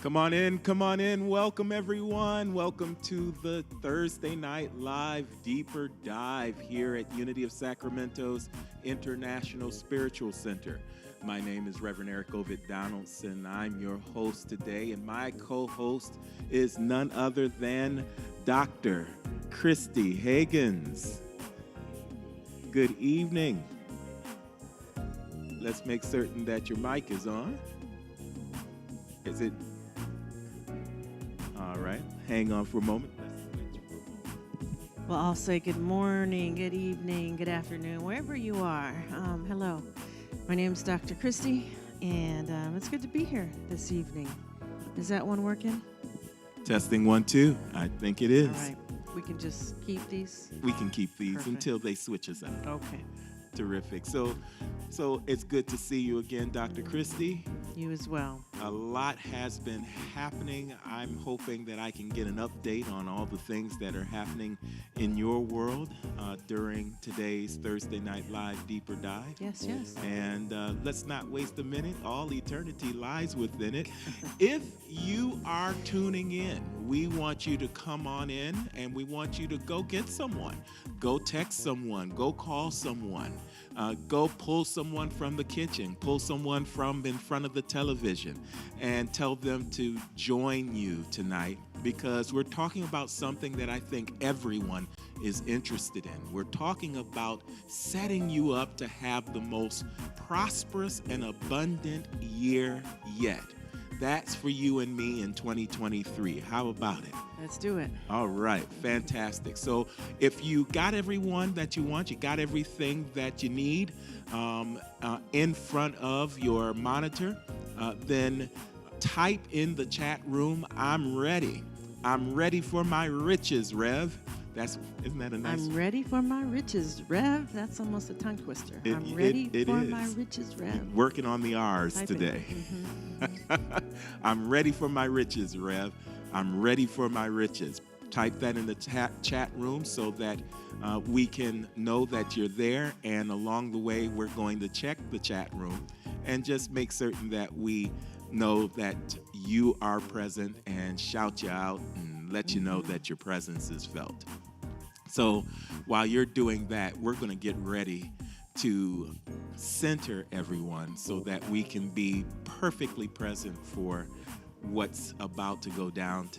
Come on in. Welcome, everyone. Welcome to the Thursday Night Live Deeper Dive here at Unity of Sacramento's International Spiritual Center. My name is Reverend Eric Ovid Donaldson. I'm your host today, and my co-host is none other than Dr. Christy Higgins. Good evening. Let's make certain that your mic is on. Is it? All right. Hang on for a moment. Well, I'll say good morning, good evening, good afternoon, wherever you are. Hello. My name is Dr. Christy, and it's good to be here this evening. Is that one working? Testing 1, 2. I think it is. All right. We can just keep these? We can keep these Perfect. until they switch us out. Okay. Terrific. So it's good to see you again, Dr. Christy. You as well. A lot has been happening. I'm hoping that I can get an update on all the things that are happening in your world during today's Thursday Night Live Deeper Dive. Yes. And let's not waste a minute. All eternity lies within it. If you are tuning in, we want you to come on in, and we want you to go get someone. Go text someone. Go call someone. Go pull someone from the kitchen. Pull someone from in front of the television and tell them to join you tonight, because we're talking about something that I think everyone is interested in. We're talking about setting you up to have the most prosperous and abundant year yet. That's for you and me in 2023. How about it? Let's do it. All right, fantastic. So if you got everyone that you want, you got everything that you need in front of your monitor, then type in the chat room, I'm ready. I'm ready for my riches, Rev. Isn't that a nice? I'm ready for my riches, Rev. That's almost a tongue twister. I'm ready for my riches, Rev. Working on the R's Type today. Mm-hmm. I'm ready for my riches, Rev. I'm ready for my riches. Type that in the chat room so that we can know that you're there. And along the way, we're going to check the chat room and just make certain that we know that you are present and shout you out and let you know that your presence is felt. So while you're doing that, we're going to get ready to center everyone so that we can be perfectly present for what's about to go down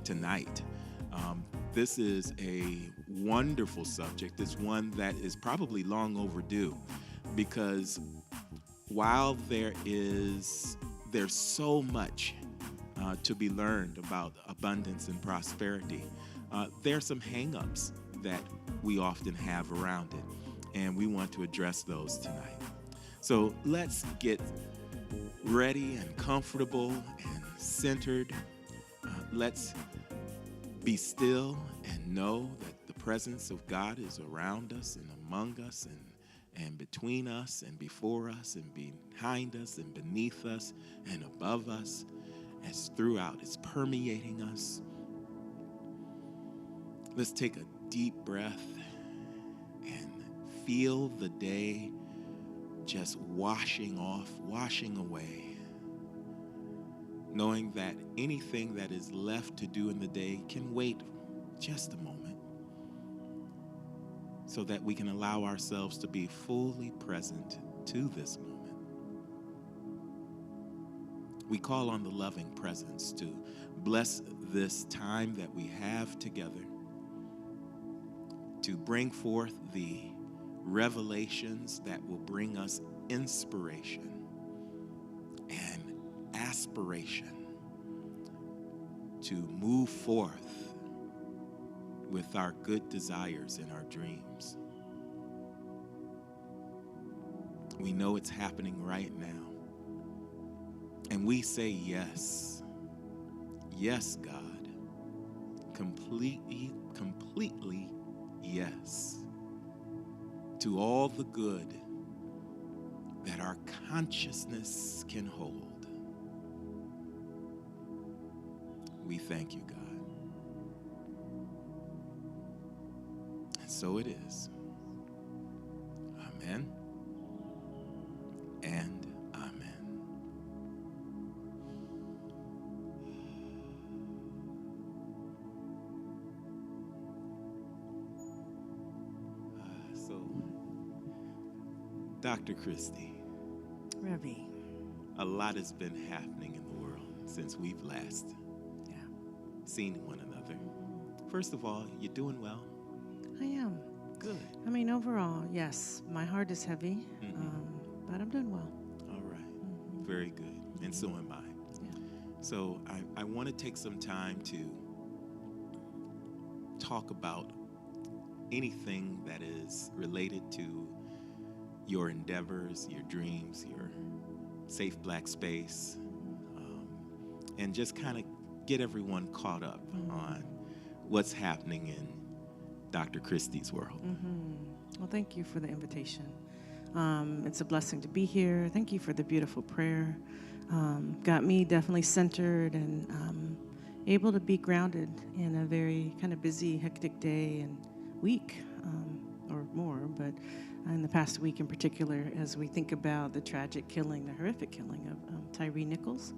tonight. This is a wonderful subject. It's one that is probably long overdue, because while there's so much to be learned about abundance and prosperity, there are some hang-ups that we often have around it, and we want to address those tonight. So let's get ready and comfortable and centered. Let's be still and know that the presence of God is around us and among us and between us and before us and behind us and beneath us and above us. It's throughout. It's permeating us. Let's take a deep breath and feel the day just washing away, knowing that anything that is left to do in the day can wait just a moment, so that we can allow ourselves to be fully present to this moment. We call on the loving presence to bless this time that we have together, to bring forth the revelations that will bring us inspiration and aspiration to move forth with our good desires and our dreams. We know it's happening right now. And we say yes. Yes, God. Completely yes. To all the good that our consciousness can hold. We thank you, God. And so it is. Amen and amen. Dr. Christie, Ravi. a lot has been happening in the world since we've last Yeah, seen one another. First of all, you're doing well? I am. Good. I mean, overall, yes, my heart is heavy, but I'm doing well. All right. Very good. And so am I. Yeah. So I want to take some time to talk about anything that is related to your endeavors, your dreams, your safe black space, and just kind of get everyone caught up on what's happening in Dr. Christie's world. Well, thank you for the invitation. It's a blessing to be here. Thank you for the beautiful prayer. Got me definitely centered and able to be grounded in a very kind of busy, hectic day and week or more, but in the past week in particular, as we think about the tragic killing, the horrific killing of Tyree Nichols.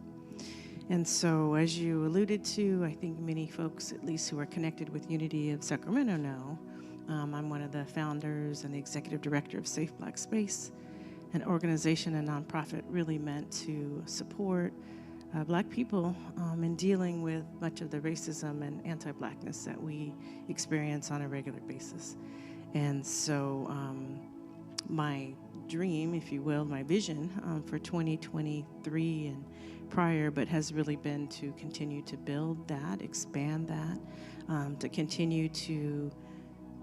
And so, as you alluded to, I think many folks, at least who are connected with Unity of Sacramento, know I'm one of the founders and the executive director of Safe Black Space, an organization and nonprofit really meant to support Black people in dealing with much of the racism and anti-Blackness that we experience on a regular basis. And so my dream, if you will, my vision for 2023 and prior, but has really been to continue to build that, expand that, to continue to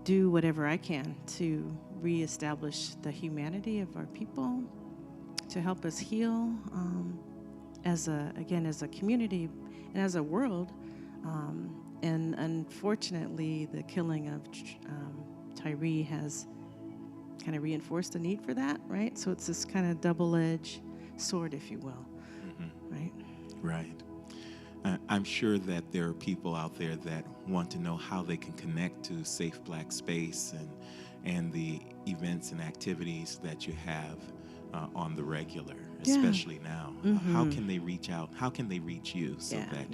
do whatever I can to reestablish the humanity of our people, to help us heal as a community and as a world. And unfortunately, the killing of Tyree has kind of reinforced the need for that, right? So it's this kind of double-edged sword, if you will, right? Right. I'm sure that there are people out there that want to know how they can connect to Safe Black Space and the events and activities that you have on the regular, especially now. How can they reach out? How can they reach you so that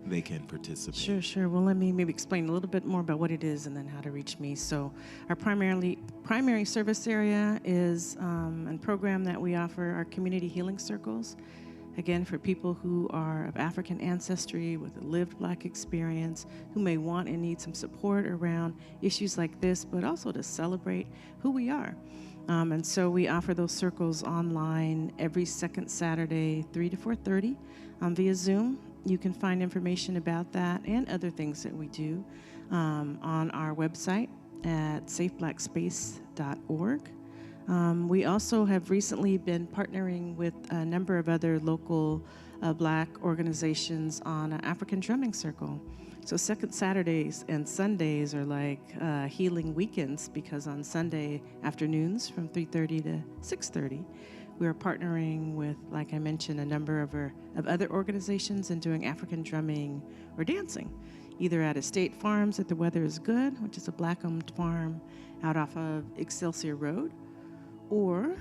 they can participate? Sure. Well, let me maybe explain a little bit more about what it is and then how to reach me. So our primary service area is and program that we offer our community healing circles. Again, for people who are of African ancestry with a lived Black experience, who may want and need some support around issues like this, but also to celebrate who we are. And so we offer those circles online every second Saturday, 3 to 4:30 via Zoom. You can find information about that and other things that we do on our website at safeblackspace.org. We also have recently been partnering with a number of other local Black organizations on an African drumming circle. So second Saturdays and Sundays are like healing weekends, because on Sunday afternoons from 3:30 to 6:30, we are partnering with, like I mentioned, a number of other organizations and doing African drumming or dancing, either at Estate Farms at the Weather is Good, which is a Black-owned farm out off of Excelsior Road, or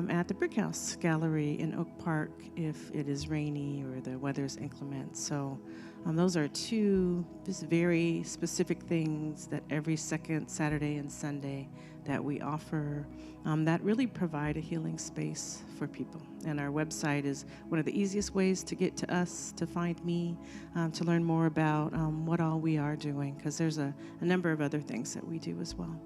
at the Brick House Gallery in Oak Park if it is rainy or the weather is inclement. So those are two just very specific things that every second Saturday and Sunday that we offer that really provide a healing space for people. And our website is one of the easiest ways to get to us, to find me, to learn more about what all we are doing, because there's a number of other things that we do as well.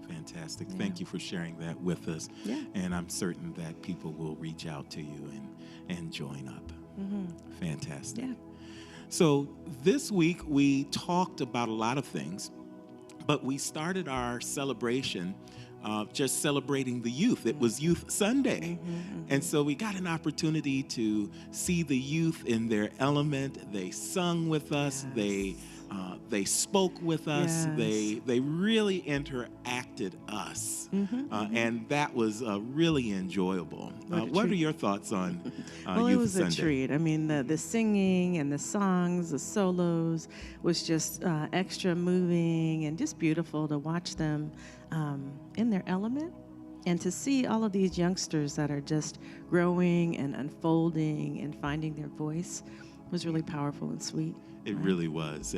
Fantastic. Thank you for sharing that with us. Yeah. And I'm certain that people will reach out to you and join up. Fantastic. Yeah. So this week we talked about a lot of things, but we started our celebration just celebrating the youth. It was Youth Sunday. And so we got an opportunity to see the youth in their element. They sung with us. They spoke with us. They really interacted us. And that was really enjoyable. What are your thoughts on Well, Youth it was Sunday? a treat. I mean, the singing and the songs, the solos was just extra moving and just beautiful to watch them in their element, and to see all of these youngsters that are just growing and unfolding and finding their voice. was really powerful and sweet. It right? really was.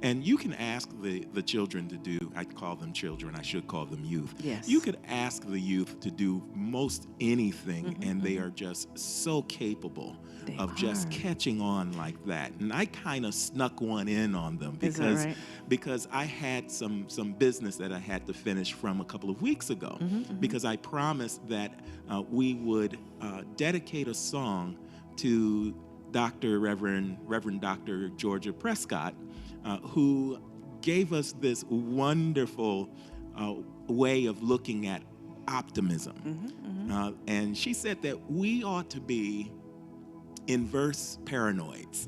And you can ask the children to do, I call them children, I should call them youth. Yes. You could ask the youth to do most anything, and they are just so capable They of just are. catching on like that. And I kind of snuck one in on them Is that right? because I had some business that I had to finish from a couple of weeks ago, because I promised that we would dedicate a song to Reverend Dr. Georgia Prescott, who gave us this wonderful way of looking at optimism. And she said that we ought to be inverse paranoids,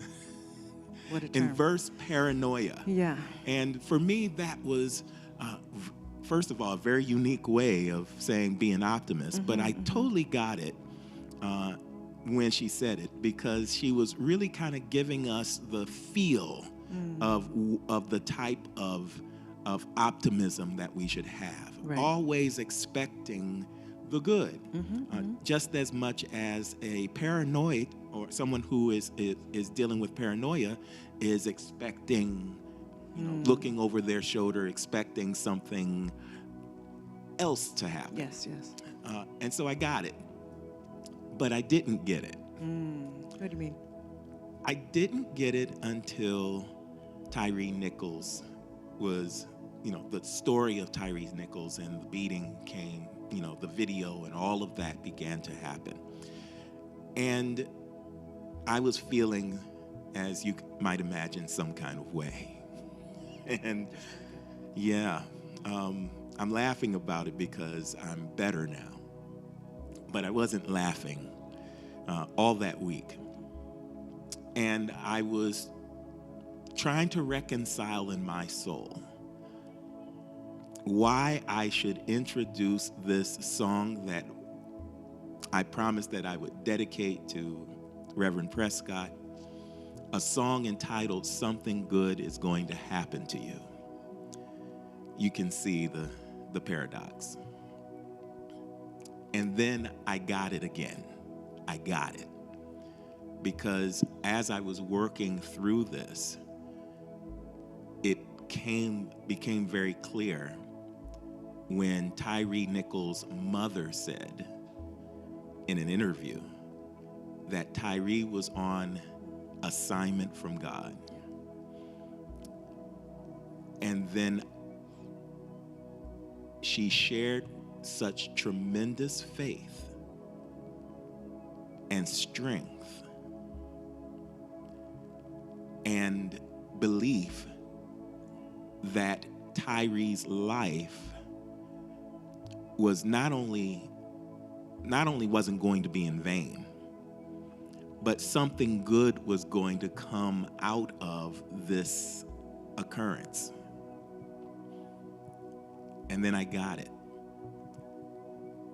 What a term. inverse paranoia. Yeah. And for me, that was, first of all, a very unique way of saying be an optimist, but I totally got it when she said it, because she was really kind of giving us the feel of the type of optimism that we should have. Right. Always expecting the good, just as much as a paranoid or someone who is dealing with paranoia is expecting, looking over their shoulder, expecting something else to happen. Yes, yes. And so I got it. But I didn't get it. What do you mean? I didn't get it until Tyree Nichols was, the story of Tyree Nichols and the beating came, the video and all of that began to happen. And I was feeling, as you might imagine, some kind of way. And yeah, I'm laughing about it because I'm better now. But I wasn't laughing all that week. And I was trying to reconcile in my soul why I should introduce this song that I promised that I would dedicate to Reverend Prescott, a song entitled "Something Good Is Going to Happen to You." You can see the paradox. And then I got it again. I got it. Because as I was working through this, it became very clear when Tyree Nichols' mother said in an interview that Tyree was on assignment from God. And then she shared such tremendous faith and strength and belief that Tyree's life was not only wasn't going to be in vain, but something good was going to come out of this occurrence. And then I got it.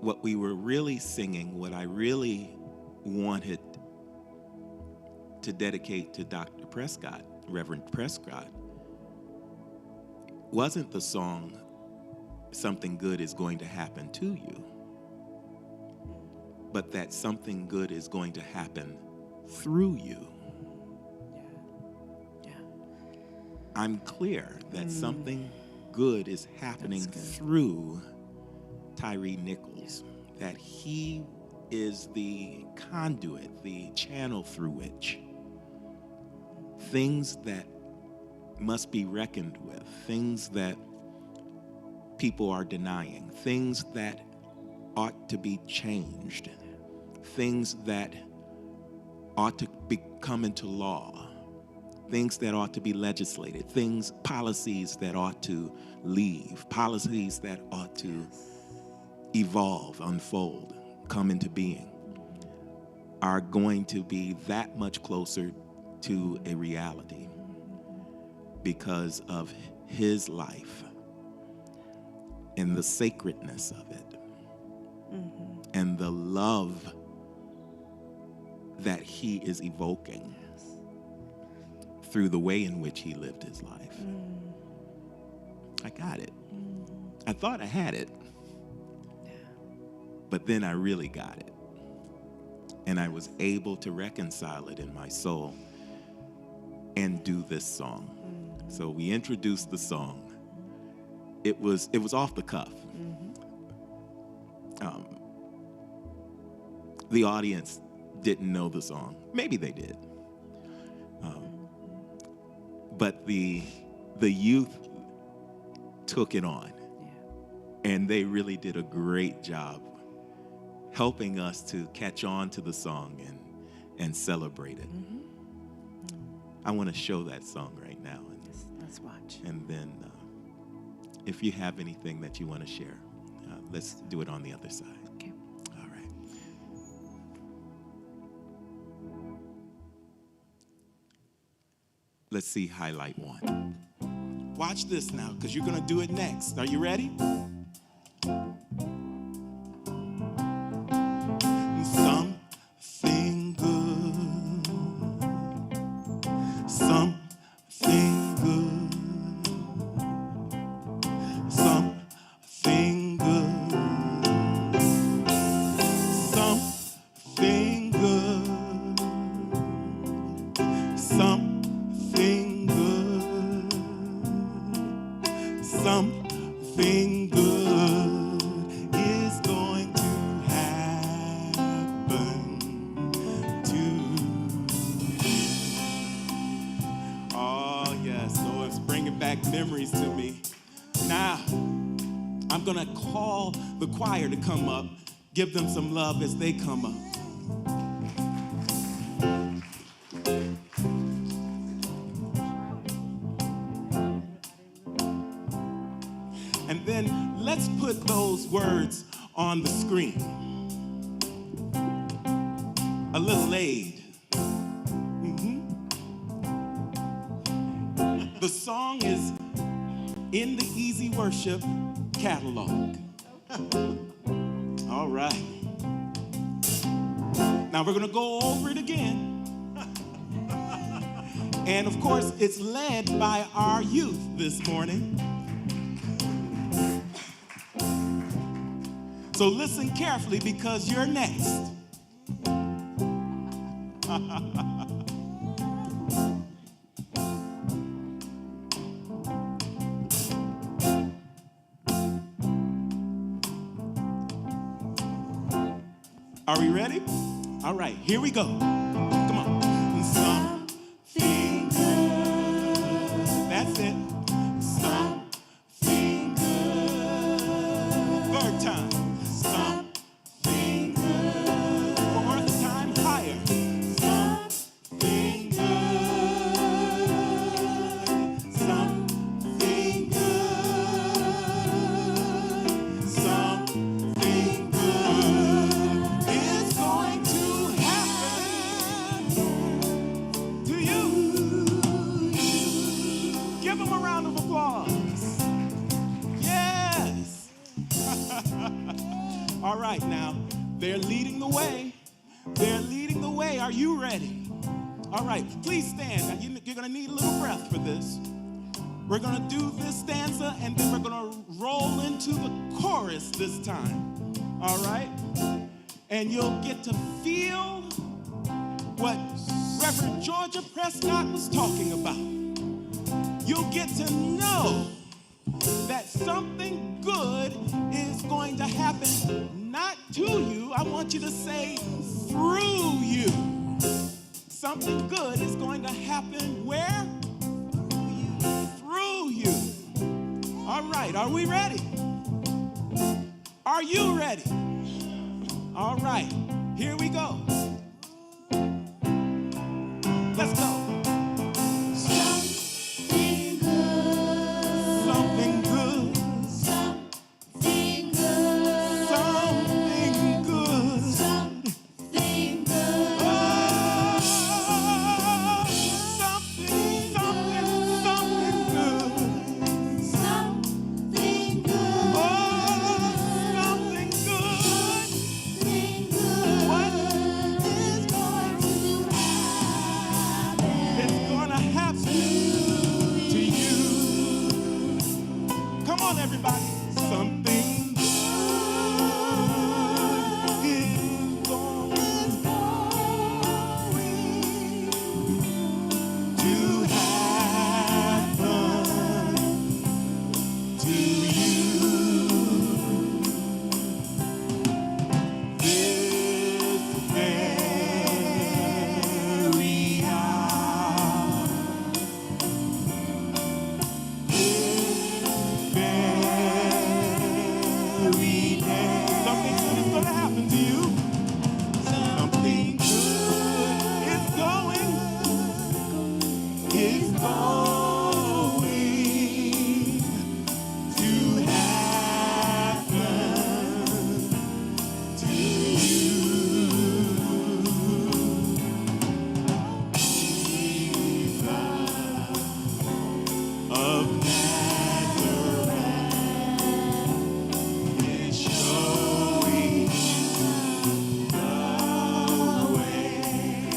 What we were really singing, what I really wanted to dedicate to Dr. Prescott, Reverend Prescott, wasn't the song "Something Good Is Going to Happen to You," but that something good is going to happen through you. Yeah. I'm clear that something good is happening through Tyree Nichols, that he is the conduit, the channel through which things that must be reckoned with, things that people are denying, things that ought to be changed, things that ought to come into law, things that ought to be legislated, policies that ought to leave, policies that ought to evolve, unfold, come into being, are going to be that much closer to a reality because of his life and the sacredness of it and the love that he is evoking through the way in which he lived his life. I got it. I thought I had it. But then I really got it. And I was able to reconcile it in my soul and do this song. So we introduced the song. It was off the cuff. The audience didn't know the song. Maybe they did. But the youth took it on. And they really did a great job helping us to catch on to the song and celebrate it. I want to show that song right now. Let's watch. And then if you have anything that you want to share, let's do it on the other side. Okay. All right. Let's see highlight 1. Watch this now, because you're going to do it next. Are you ready? Something good. Something good. Something good. Something good. Something good. Something good is going to happen to you. Oh, yes. So it's bringing back memories to me. Now, I'm going to call the choir to come up, give them some love as they come up. And then let's put those words on the screen. A little aid. The song is in the Easy Worship catalog. All right. Now we're going to go over it again. And of course, it's led by our youth this morning. So listen carefully, because you're next. Are we ready? All right, here we go. Come on. Something good. That's it. Something good. Third time. Something good. Fourth time, higher. Something good. Something good. Something good is going to happen to you. Give them a round of applause. Yes. All right, now, they're leading the way. They're leading the way. Are you ready? All right, please stand. Now, you're going to need a little breath for this. We're going to do this stanza, and then we're going to roll into the chorus this time. All right? And you'll get to feel what Reverend Georgia Prescott was talking about. You'll get to know that something good is going to happen, not to you. I want you to say through you. Something good is going to happen where? Through you. All right, are we ready? Are you ready? All right, here we go. Let's go. Something good. Something good. Something good. Something good. Something good. Oh, something good. Something good. Oh, something good. What?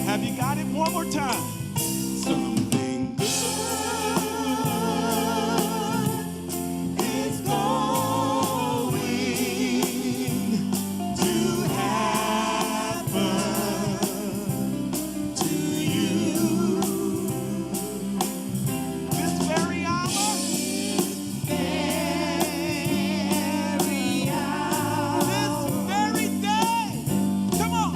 Have you got it? One more time. Something good is going to happen to you. This very hour. This very day. Come on.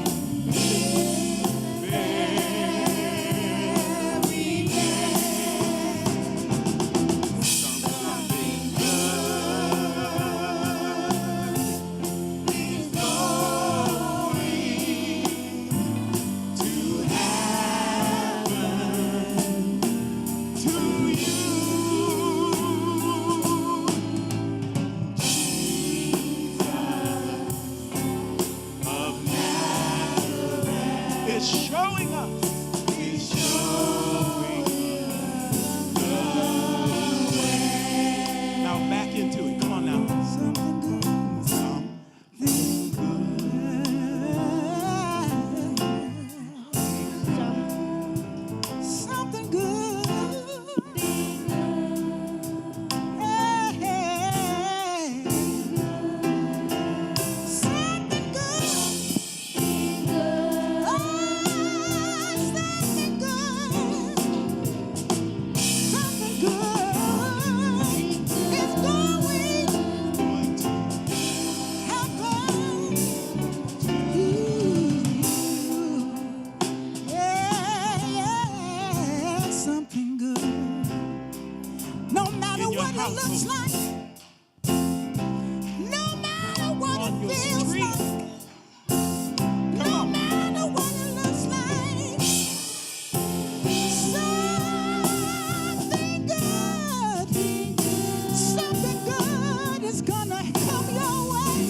Is showing us. He's showing the way. Now back into it. Come on now. Something good. Something good. Something good. No matter what it looks like, no matter what it feels like, no matter what it looks like, something good is gonna come your way.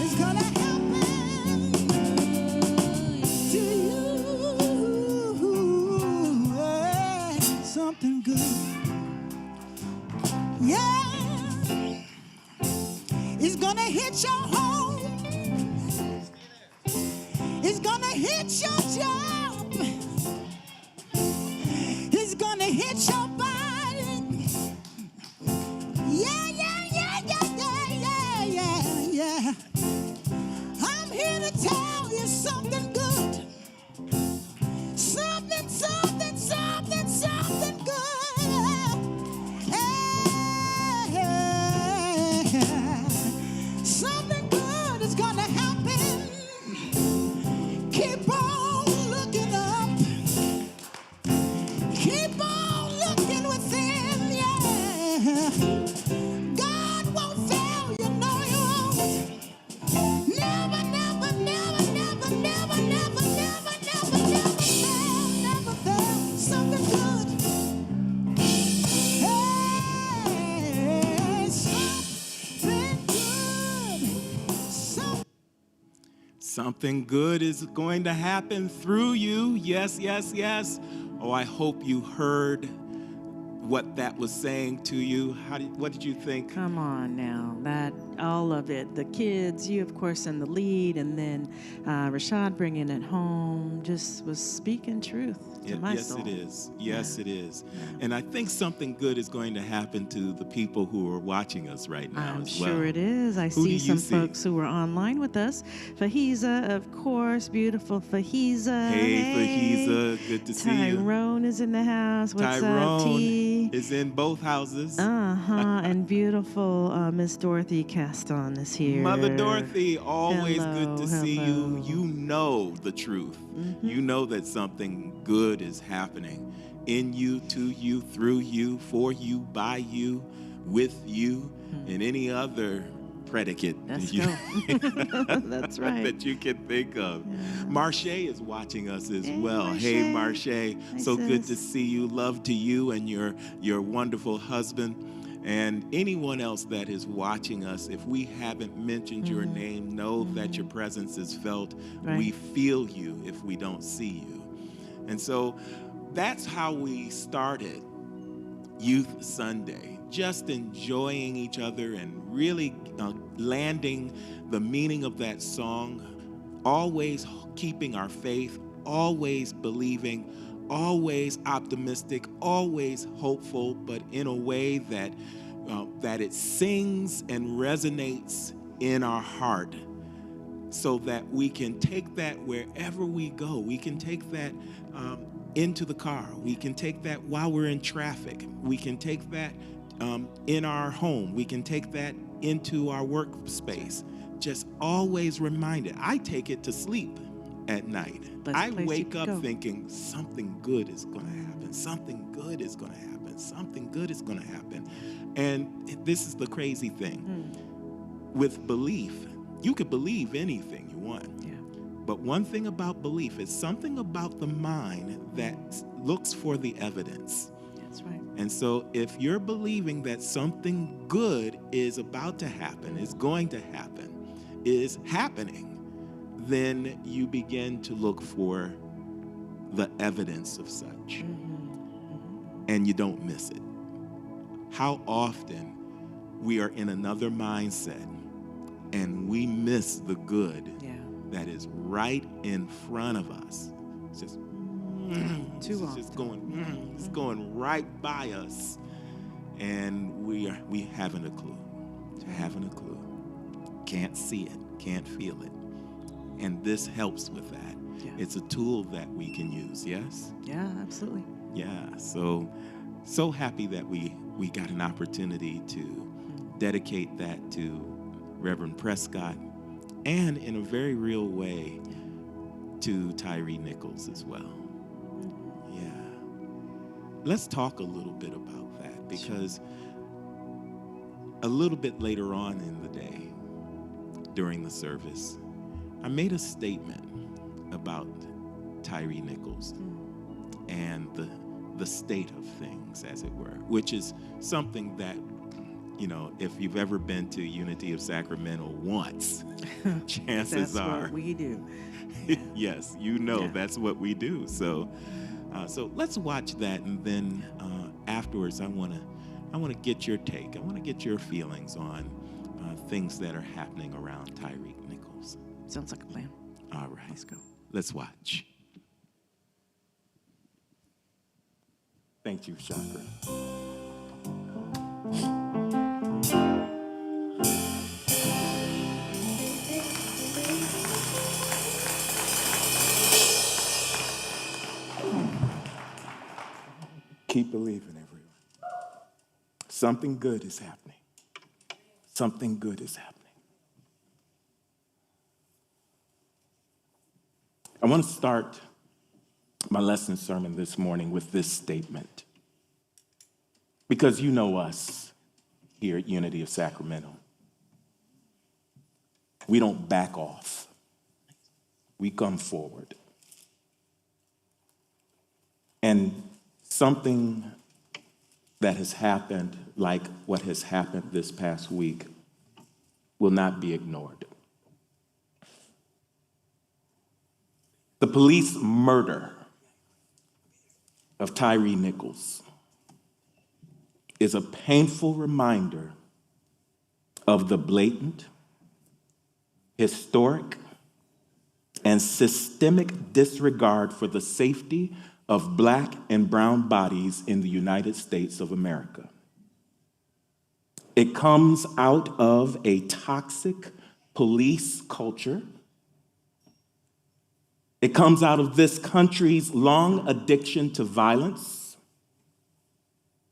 It's gonna happen to you. Something good. Yeah. It's gonna hit your home. It's gonna hit your job. It's gonna hit your body. Yeah, yeah, yeah, yeah, yeah, yeah, yeah, yeah. I'm here to tell you something good. Something, something, something, something good. Something good is gonna happen. Keep on looking up. Keep on looking within, yeah. God won't fail you, no, he won't. Never, never, never, never, never, never, never, never, never fail, never fail. Something good. Hey, something good. Something good is going to happen through you. Yes, yes, yes. Oh, I hope you heard what that was saying to you. What did you think? Come on now, that all of it. The kids, you of course in the lead, and then Rashad bringing it home, just was speaking truth to my soul. Yes, it is. Yes, it is. And I think something good is going to happen to the people who are watching us right now I'm as well. sure it is. I Who do see you some see? folks who are online with us. Fahiza, of course, beautiful Fahiza. Hey, Fahiza, good to see you. Tyrone is in the house. What's up, Tyrone T? is in both houses. And beautiful Miss Dorothy Caston is here. Mother Dorothy, always good to see you. Hello. You know the truth. Mm-hmm. You know that something good is happening in you, to you, through you, for you, by you, with you, and any other predicate Let's go. That's right. that you can think of. Yeah. Marche is watching us as Hey, well. Marche. Hey, Marche. Hi, So good to sis. see you. Love to you and your wonderful husband. And anyone else that is watching us, if we haven't mentioned your name, know that your presence is felt. Right. We feel you if we don't see you. And so that's how we started Youth Sunday, just enjoying each other and really landing the meaning of that song, always keeping our faith, always believing, always optimistic, always hopeful, but in a way that it sings and resonates in our heart, so that we can take that wherever we go. We can take that into the car. We can take that while we're in traffic. We can take that in our home. We can take that into our workspace. Just always reminded. I take it to sleep at night. I wake up thinking something good is going to happen. Something good is going to happen. Something good is going to happen. And this is the crazy thing. With belief, you could believe anything you want. Yeah. But one thing about belief is something about the mind that looks for the evidence. That's right. And so if you're believing that something good is about to happen, is going to happen, is happening, then you begin to look for the evidence of such. And you don't miss it. How often we are in another mindset and we miss the good that is right in front of us. It's just it's going right by us, and we haven't a clue. Haven't a clue. Can't see it, can't feel it. And this helps with that. Yeah. It's a tool that we can use, yes? Yeah, absolutely. Yeah, so happy that we got an opportunity to dedicate that to Reverend Prescott, and in a very real way to Tyree Nichols as well. Yeah. Let's talk a little bit about that, because a little bit later on in the day, during the service, I made a statement about Tyree Nichols and the state of things, as it were, which is something that, you know, if you've ever been to Unity of Sacramento once, chances are what we do. yes, you know that's what we do. So let's watch that, and then afterwards, I want to get your take. I want to get your feelings on things that are happening around Tyree Nichols. Sounds like a plan. All right, Let's go. Let's watch. Thank you, Chakra. Keep believing, everyone. Something good is happening. Something good is happening. I want to start my lesson sermon this morning with this statement, because you know us here at Unity of Sacramento. We don't back off. We come forward. And something that has happened, like what has happened this past week, will not be ignored. The police murder of Tyree Nichols is a painful reminder of the blatant, historic, and systemic disregard for the safety of Black and brown bodies in the United States of America. It comes out of a toxic police culture. It comes out of this country's long addiction to violence,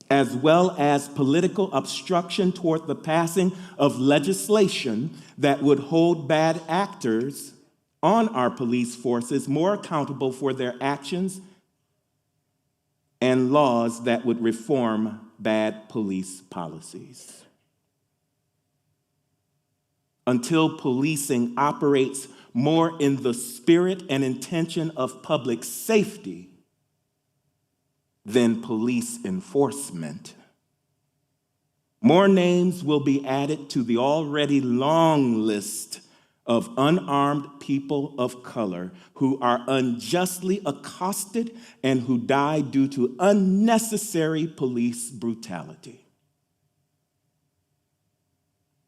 as well as political obstruction toward the passing of legislation that would hold bad actors on our police forces more accountable for their actions, and laws that would reform bad police policies. until policing operates more in the spirit and intention of public safety than police enforcement. More names will be added to the already long list of unarmed people of color who are unjustly accosted and who die due to unnecessary police brutality.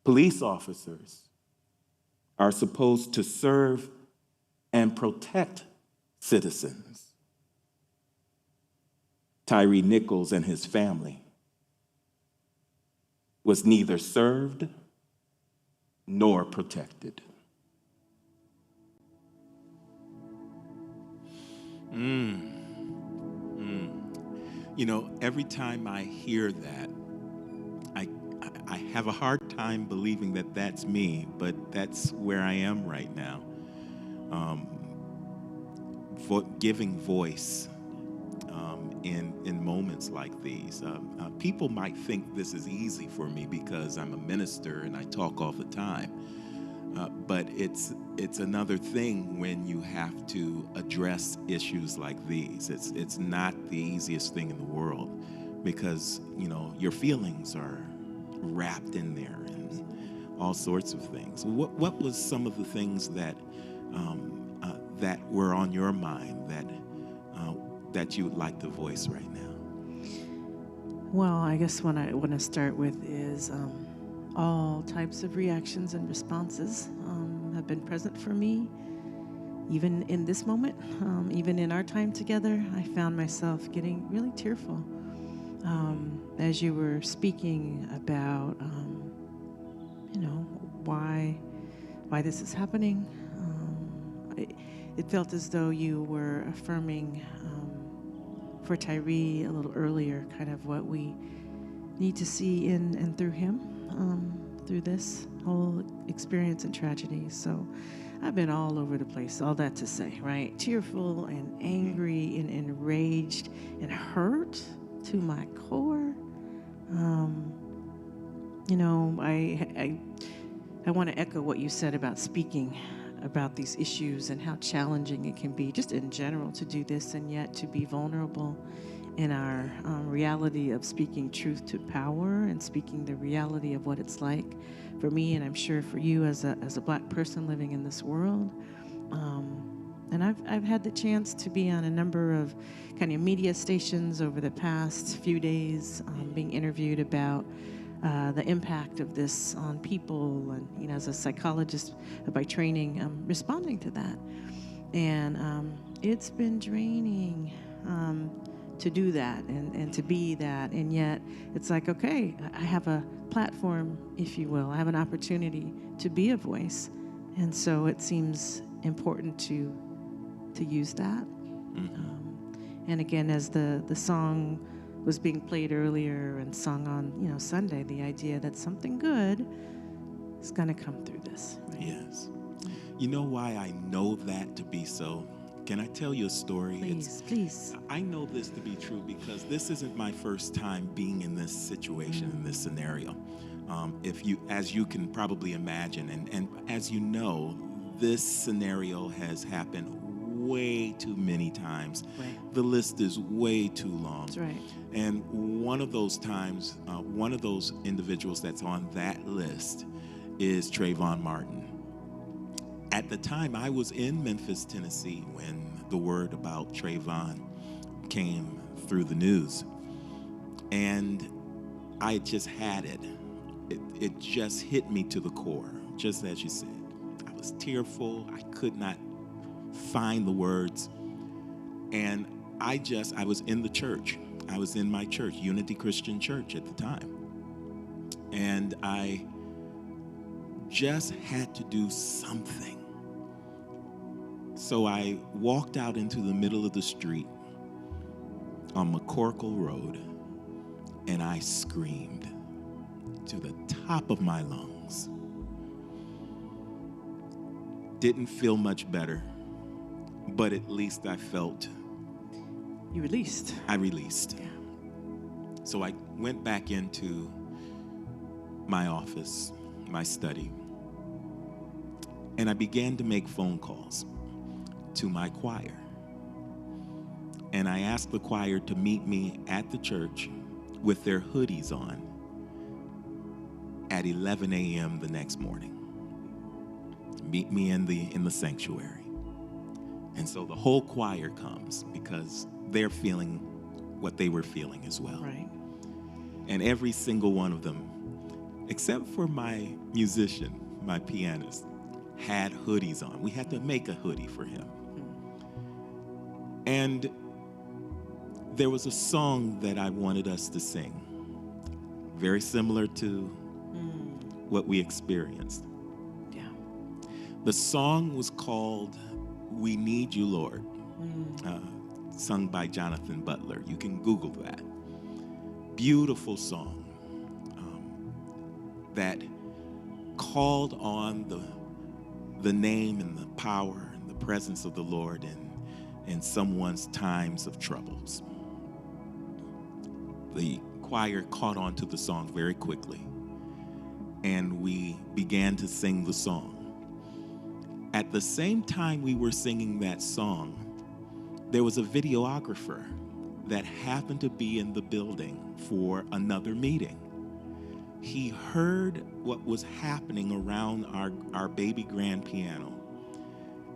Police officers are supposed to serve and protect citizens. Tyree Nichols and his family was neither served nor protected. You know, every time I hear that, I have a hard time believing that that's me, but that's where I am right now. Giving voice in moments like these. People might think this is easy for me because I'm a minister and I talk all the time. But it's another thing when you have to address issues like these. It's not the easiest thing in the world because, you know, your feelings are wrapped in there and all sorts of things. What was some of the things that that were on your mind that you would like to voice right now? Well, I guess what I want to start with is all types of reactions and responses have been present for me. Even in this moment, even in our time together, I found myself getting really tearful as you were speaking about, why this is happening. It felt as though you were affirming for Tyree a little earlier, kind of what we need to see in and through him, through this whole experience and tragedy. So I've been all over the place, all that to say, right? Tearful and angry and enraged and hurt to my core. I want to echo what you said about speaking about these issues and how challenging it can be, just in general, to do this and yet to be vulnerable in our reality of speaking truth to power and speaking the reality of what it's like for me, and I'm sure for you as a Black person living in this world. And I've had the chance to be on a number of kind of media stations over the past few days, being interviewed about the impact of this on people, and as a psychologist by training, responding to that. And it's been draining to do that and to be that. And yet it's like, okay, I have a platform, if you will. I have an opportunity to be a voice. And so it seems important to use that. And again, as the song was being played earlier and sung on Sunday, the idea that something good is going to come through this. Right? Yes. You know why I know that to be so? Can I tell you a story? Please. I know this to be true because this isn't my first time being in this situation, in this scenario. As you can probably imagine, and as you know, this scenario has happened way too many times. Right. The list is way too long. That's right. And one of those times, one of those individuals that's on that list is Trayvon Martin. At the time, I was in Memphis, Tennessee, when the word about Trayvon came through the news. And I just had it. It just hit me to the core, just as you said. I was tearful. I could not find the words. And I was in the church. I was in my church, Unity Christian Church at the time. And I just had to do something. So I walked out into the middle of the street on McCorkle Road, and I screamed to the top of my lungs. Didn't feel much better, but at least I felt. You released. I released. Yeah. So I went back into my office, my study, And I began to make phone calls to my choir. And I asked the choir to meet me at the church with their hoodies on at 11 a.m. the next morning. Meet me in the sanctuary. And so the whole choir comes because they're feeling what they were feeling as well. Right. And every single one of them, except for my musician, my pianist, had hoodies on. We had to make a hoodie for him. And there was a song that I wanted us to sing, very similar to what we experienced. Yeah. The song was called "We Need You, Lord," sung by Jonathan Butler. You can Google that. Beautiful song that called on the name and the power and the presence of the Lord in someone's times of troubles. The choir caught on to the song very quickly, and we began to sing the song. At the same time we were singing that song, there was a videographer that happened to be in the building for another meeting. He heard what was happening around our baby grand piano,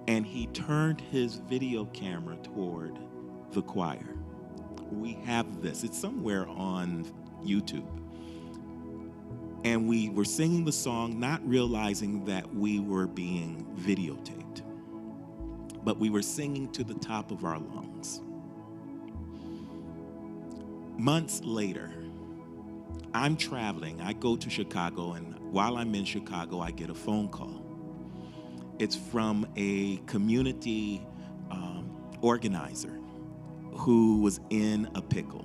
and he turned his video camera toward the choir. We have this. It's somewhere on YouTube. And we were singing the song, not realizing that we were being videotaped. But we were singing to the top of our lungs. Months later, I'm traveling. I go to Chicago, and while I'm in Chicago, I get a phone call. It's from a community organizer who was in a pickle.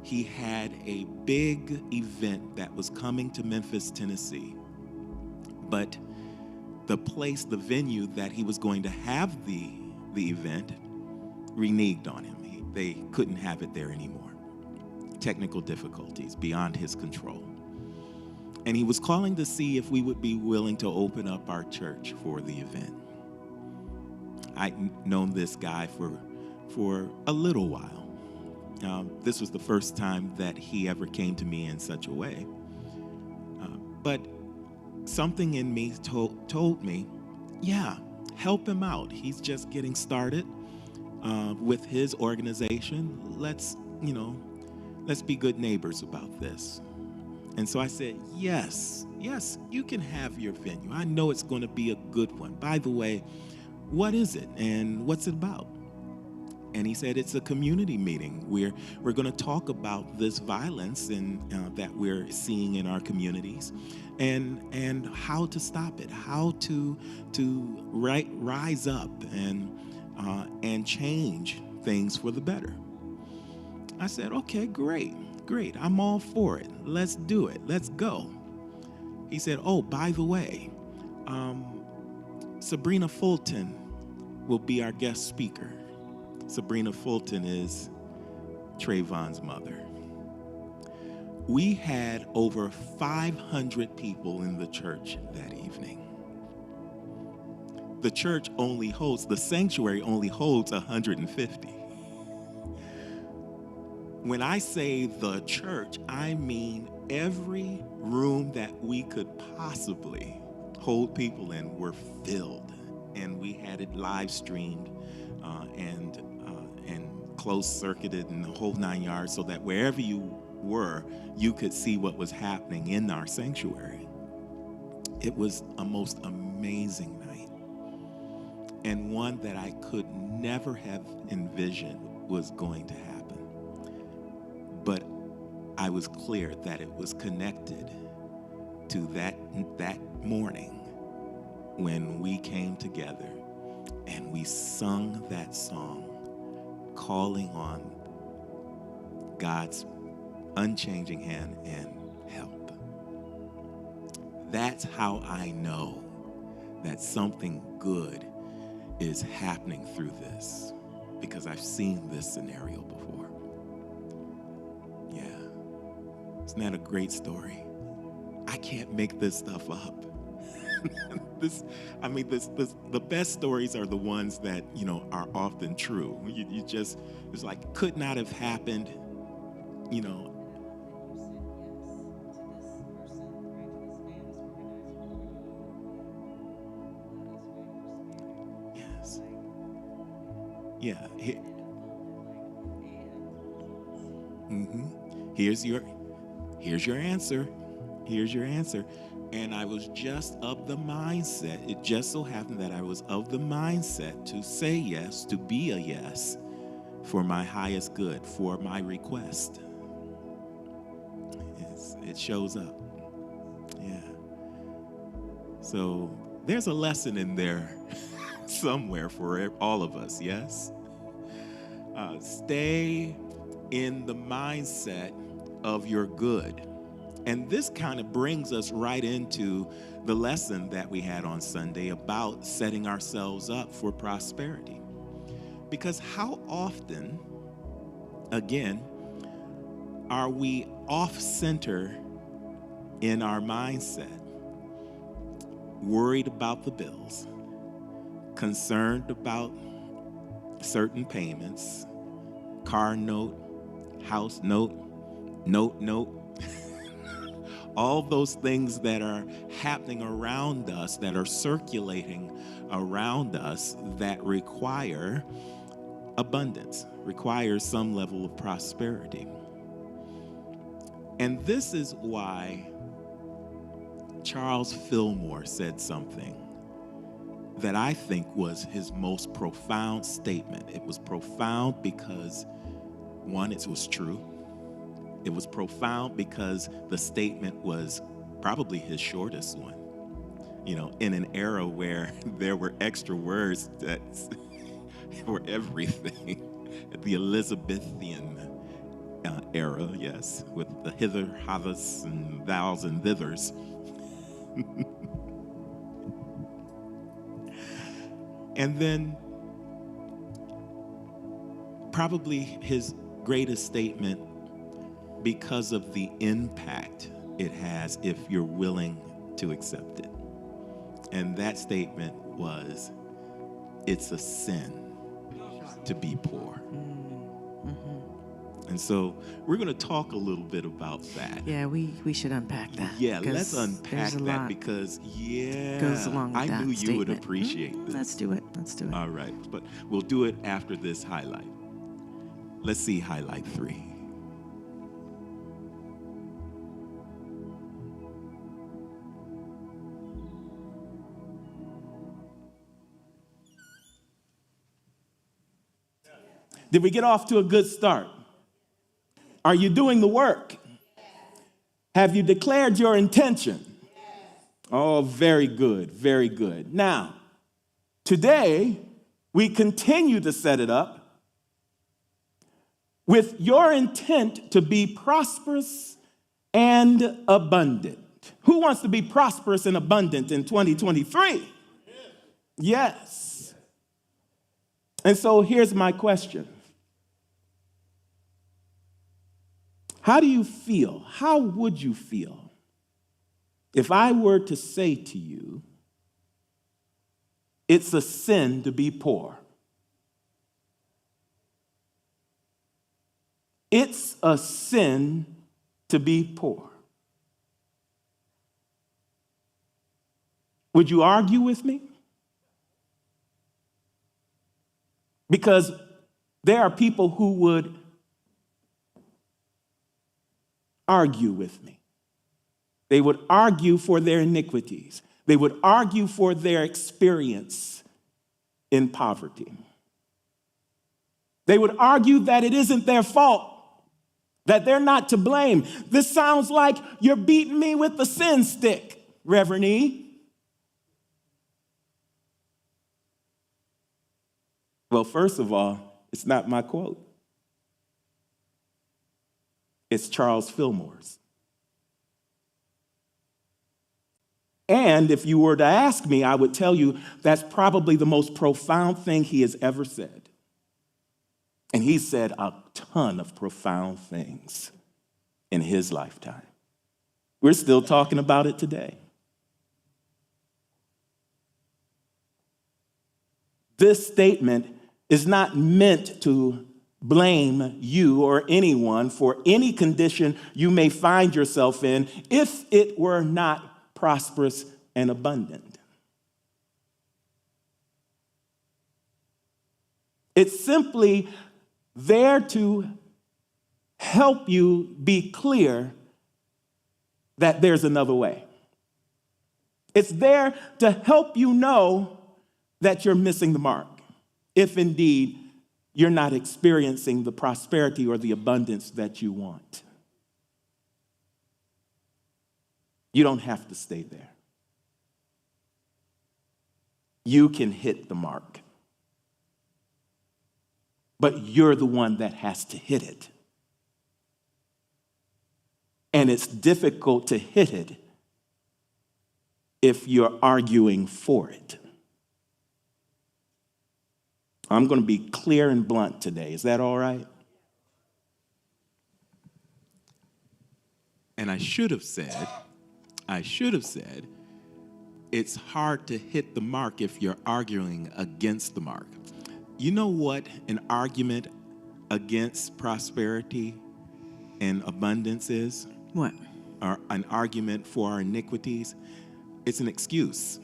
He had a big event that was coming to Memphis, Tennessee, but the venue that he was going to have the event reneged on him. They couldn't have it there anymore. Technical difficulties beyond his control. And he was calling to see if we would be willing to open up our church for the event. I'd known this guy for a little while. This was the first time that he ever came to me in such a way. But something in me told me, yeah, help him out. He's just getting started with his organization. Let's be good neighbors about this. And so I said, yes, you can have your venue. I know it's going to be a good one. By the way, what is it and what's it about? And he said, it's a community meeting. We're going to talk about this violence that we're seeing in our communities, and how to stop it, how to rise up and change things for the better. I said, okay, great. I'm all for it. Let's do it. Let's go. He said, oh, by the way, Sabrina Fulton will be our guest speaker. Sabrina Fulton is Trayvon's mother. We had over 500 people in the church that evening. The sanctuary only holds 150. When I say the church, I mean every room that we could possibly hold people in were filled, and we had it live streamed and closed circuited and the whole 9 yards, so that wherever you were, you could see what was happening in our sanctuary. It was a most amazing night, and one that I could never have envisioned was going to happen. But I was clear that it was connected to that morning when we came together and we sung that song, calling on God's unchanging hand and help. That's how I know that something good is happening through this, because I've seen this scenario before. Yeah. Isn't that a great story? I can't make this stuff up. The best stories are the ones that, are often true. You just, it's like, could not have happened, you know. Yes. Yeah. hmm Here's your here's your answer. Here's your answer. And I was just of the mindset. It just so happened that I was of the mindset to say yes, to be a yes for my highest good, for my request. It shows up. Yeah. So there's a lesson in there somewhere for all of us, yes? Stay in the mindset of your good. And this kind of brings us right into the lesson that we had on Sunday about setting ourselves up for prosperity. Because how often, again, are we off center in our mindset, worried about the bills, concerned about certain payments, car note, house note, all those things that are happening around us, that are circulating around us, that require abundance, requires some level of prosperity. And this is why Charles Fillmore said something that I think was his most profound statement. It was profound because, one, it was true. It was profound because the statement was probably his shortest one. In an era where there were extra words that were everything. The Elizabethan era, yes, with the hither, hathers, and thous and thithers. And then probably his greatest statement, because of the impact it has if you're willing to accept it. And that statement was, it's a sin to be poor. And so we're going to talk a little bit about that. Yeah, we should unpack that. Yeah, let's unpack that because, goes along with I that knew you statement. would appreciate this. Let's do it. All right, but we'll do it after this highlight. Let's see highlight 3. Did we get off to a good start? Are you doing the work? Have you declared your intention? Oh, very good, very good. Now, today, we continue to set it up with your intent to be prosperous and abundant. Who wants to be prosperous and abundant in 2023? Yes. And so here's my question. How do you feel? How would you feel if I were to say to you, it's a sin to be poor? It's a sin to be poor. Would you argue with me? Because there are people who would argue with me. They would argue for their iniquities. They would argue for their experience in poverty. They would argue that it isn't their fault, that they're not to blame. This sounds like you're beating me with the sin stick, Reverend E. Well, first of all, it's not my quote. It's Charles Fillmore's. And if you were to ask me, I would tell you that's probably the most profound thing he has ever said. And he said a ton of profound things in his lifetime. We're still talking about it today. This statement is not meant to blame you or anyone for any condition you may find yourself in if it were not prosperous and abundant. It's simply there to help you be clear that there's another way. It's there to help you know that you're missing the mark, if indeed you're not experiencing the prosperity or the abundance that you want. You don't have to stay there. You can hit the mark. But you're the one that has to hit it. And it's difficult to hit it if you're arguing for it. I'm going to be clear and blunt today. Is that all right? And I should have said, it's hard to hit the mark if you're arguing against the mark. You know what an argument against prosperity and abundance is? What? Or an argument for our iniquities? It's an excuse.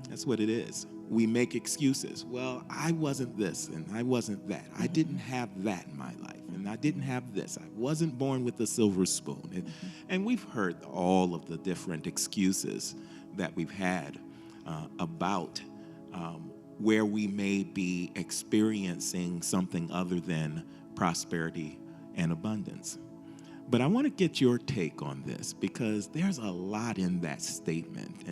That's what it is. We make excuses. Well, I wasn't this and I wasn't that. I didn't have that in my life and I didn't have this. I wasn't born with a silver spoon. And we've heard all of the different excuses that we've had about where we may be experiencing something other than prosperity and abundance. But I want to get your take on this because there's a lot in that statement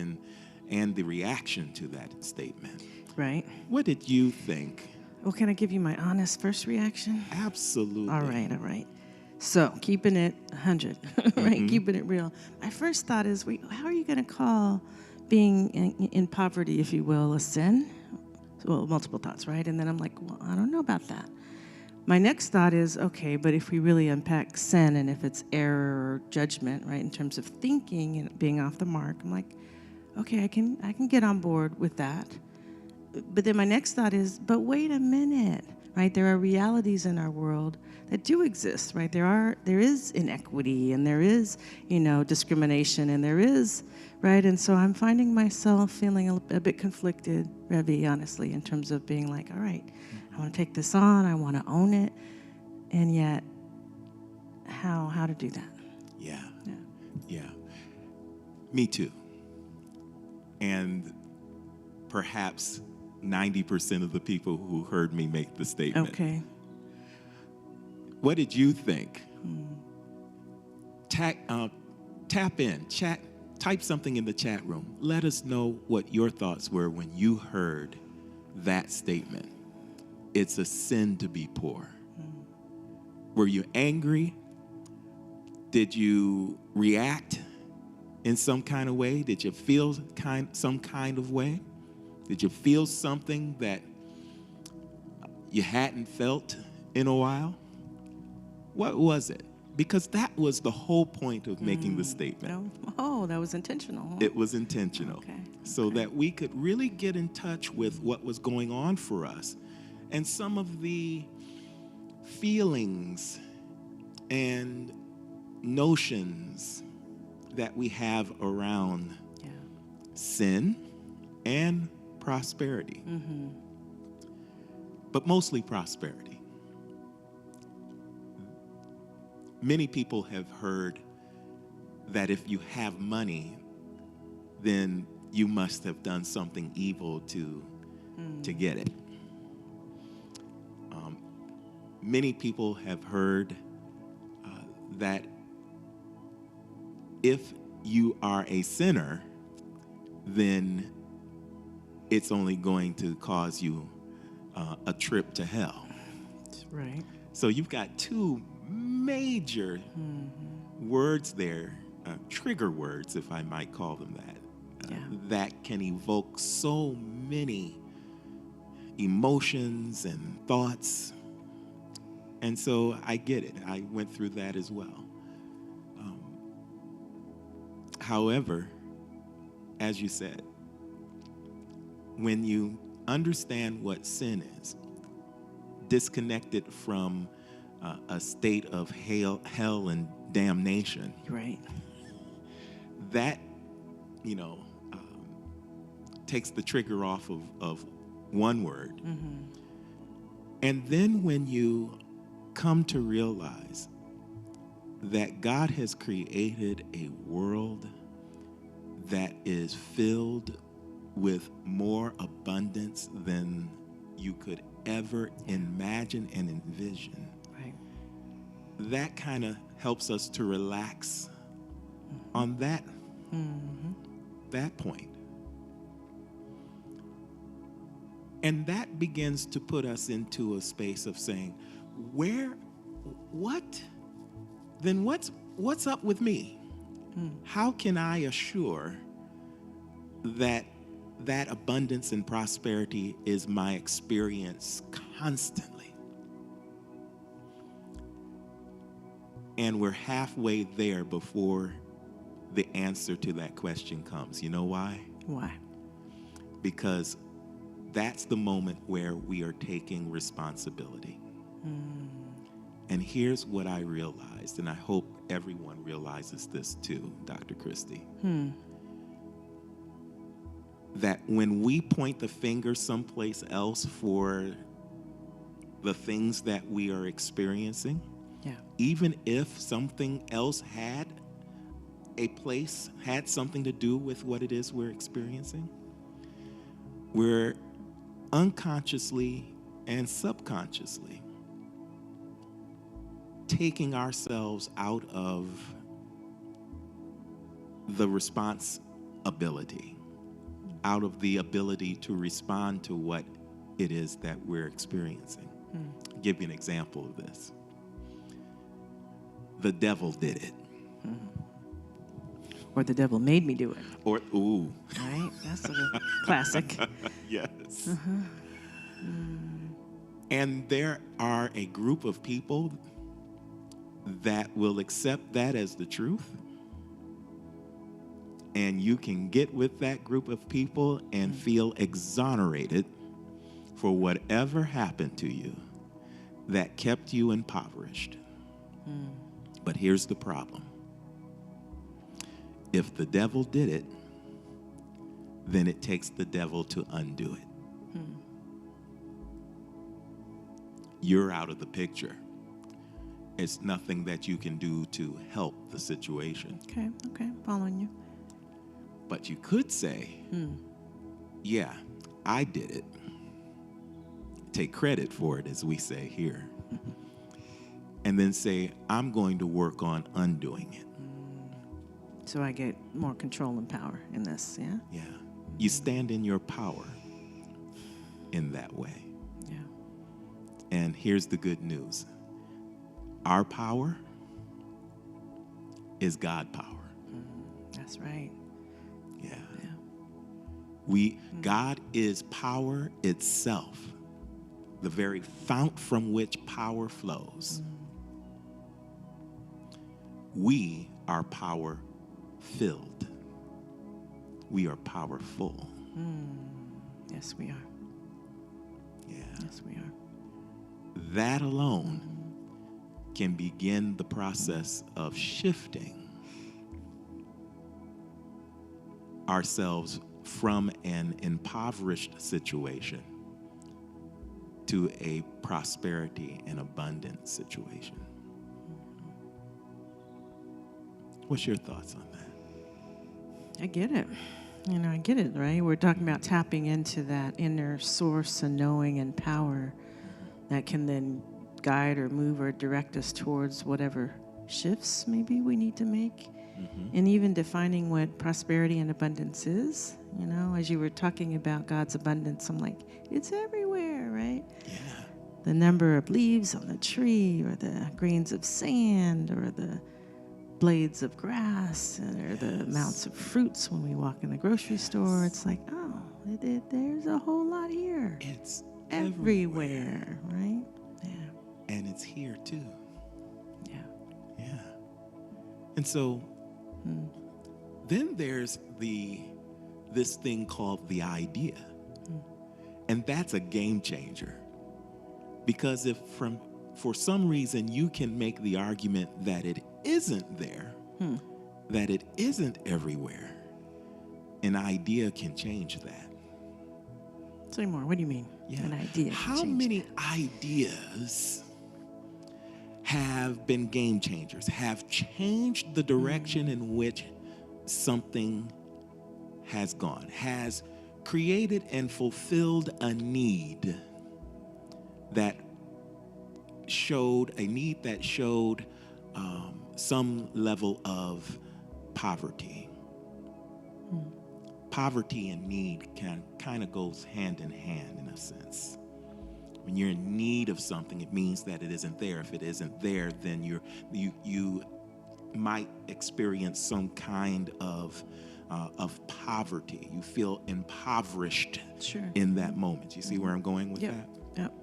and the reaction to that statement. Right. What did you think? Well, can I give you my honest first reaction? Absolutely. All right. So, keeping it 100, right? Keeping it real. My first thought is, how are you going to call being in poverty, if you will, a sin? Well, multiple thoughts, right? And then I'm like, well, I don't know about that. My next thought is, okay, but if we really unpack sin and if it's error or judgment, right, in terms of thinking and being off the mark, I'm like, okay, I can get on board with that. But then my next thought is, but wait a minute, right? There are realities in our world that do exist, right? There is inequity and there is, discrimination and there is, right? And so I'm finding myself feeling a bit conflicted, Revy, honestly, in terms of being like, all right, I want to take this on, I want to own it, and yet, how to do that? Yeah. Me too. And perhaps 90% of the people who heard me make the statement. Okay. What did you think? Tap in, chat, type something in the chat room. Let us know what your thoughts were when you heard that statement. It's a sin to be poor. Were you angry? Did you react in some kind of way? Did you feel some kind of way? Did you feel something that you hadn't felt in a while? What was it? Because that was the whole point of making the statement. Oh, that was intentional. Huh? It was intentional. Okay. So that we could really get in touch with what was going on for us and some of the feelings and notions that we have around sin and prosperity. But mostly prosperity. Many people have heard that if you have money, then you must have done something evil to get it. Many people have heard that if you are a sinner, then it's only going to cause you a trip to hell. Right. So you've got two major words there, trigger words, if I might call them that, that can evoke so many emotions and thoughts. And so I get it. I went through that as well. However, as you said, when you understand what sin is, disconnected from a state of hell and damnation, Right. that, takes the trigger off of one word. Mm-hmm. And then when you come to realize that God has created a world that is filled with more abundance than you could ever imagine and envision, Right. that kind of helps us to relax on that point. And that begins to put us into a space of saying, what's up with me? How can I assure that abundance and prosperity is my experience constantly? And we're halfway there before the answer to that question comes. You know why? Why? Because that's the moment where we are taking responsibility. And here's what I realized, and I hope everyone realizes this too, Dr. Christie. That when we point the finger someplace else for the things that we are experiencing, even if something else had something to do with what it is we're experiencing, we're unconsciously and subconsciously taking ourselves out of the responsibility, out of the ability to respond to what it is that we're experiencing. I'll give you an example of this. The devil did it. Or the devil made me do it. Or, ooh. Right? That's a classic. Yes. And there are a group of people that will accept that as the truth. And you can get with that group of people and feel exonerated for whatever happened to you that kept you impoverished. But here's the problem. If the devil did it, then it takes the devil to undo it. You're out of the picture. It's nothing that you can do to help the situation. Okay, following you. But you could say, yeah, I did it. Take credit for it, as we say here. And then say, I'm going to work on undoing it. So I get more control and power in this, yeah? Yeah. You stand in your power in that way. Yeah. And here's the good news. Our power is God power. That's right. Yeah. Yeah. God is power itself, the very fount from which power flows. We are power filled. We are powerful. Yes, we are. Yeah. Yes, we are. That alone can begin the process of shifting ourselves from an impoverished situation to a prosperity and abundant situation. What's your thoughts on that? I get it. I get it, right? We're talking about tapping into that inner source and knowing and power that can then guide or move or direct us towards whatever shifts maybe we need to make. And even defining what prosperity and abundance is. As you were talking about God's abundance, I'm like, it's everywhere, right? Yeah. The number of leaves on the tree, or the grains of sand, or the blades of grass, or the amounts of fruits when we walk in the grocery store. It's like, oh, there's a whole lot here. It's everywhere, right? Yeah. And it's here too. Yeah. Yeah. And so then there's this thing called the idea. And that's a game changer. Because if for some reason you can make the argument that it isn't there, that it isn't everywhere, an idea can change that. Say more. What do you mean? Yeah. An idea. How many ideas have been game changers, have changed the direction in which something has gone, has created and fulfilled a need that showed some level of poverty. Poverty and need kind of goes hand in hand in a sense. When you're in need of something, it means that it isn't there. If it isn't there, then you might experience some kind of poverty. You feel impoverished in that moment. You see where I'm going with that? Yep.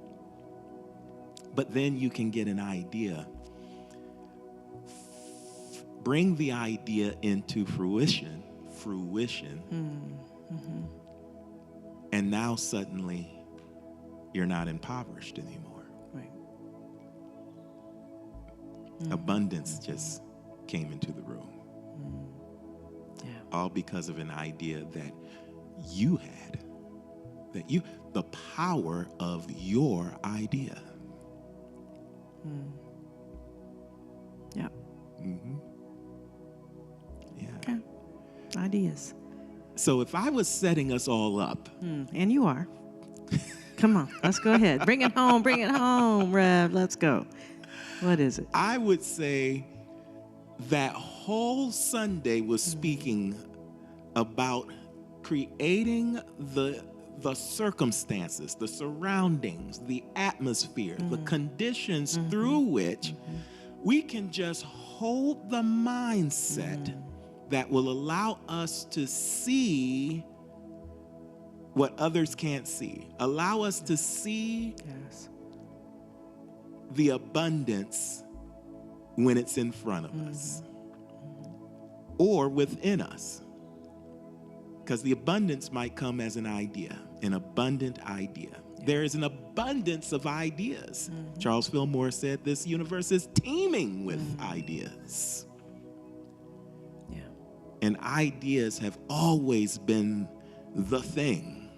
But then you can get an idea. Bring the idea into fruition, and now suddenly you're not impoverished anymore. Right. Abundance just came into the room. Yeah. All because of an idea that you had. The power of your idea. Yep. Yeah. Okay. Ideas. So if I was setting us all up, And you are. Come on, let's go ahead. Bring it home, Rev. Let's go. What is it? I would say that whole Sunday was speaking about creating the circumstances, the surroundings, the atmosphere, the conditions through which we can just hold the mindset that will allow us to see what others can't see. Allow us to see the abundance when it's in front of us or within us. Because the abundance might come as an idea, an abundant idea. There is an abundance of ideas. Charles Fillmore said this universe is teeming with ideas. Yeah. And ideas have always been the thing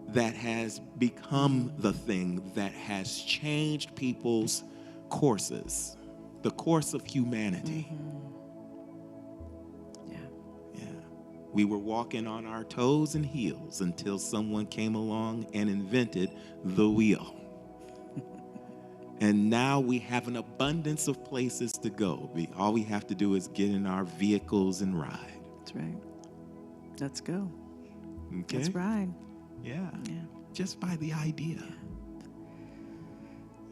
that has become the thing that has changed people's courses, the course of humanity. Yeah. We were walking on our toes and heels until someone came along and invented the wheel. And now we have an abundance of places to go. All we have to do is get in our vehicles and ride. That's right. Let's go. Okay? Let's ride. Yeah. Yeah. Just by the idea.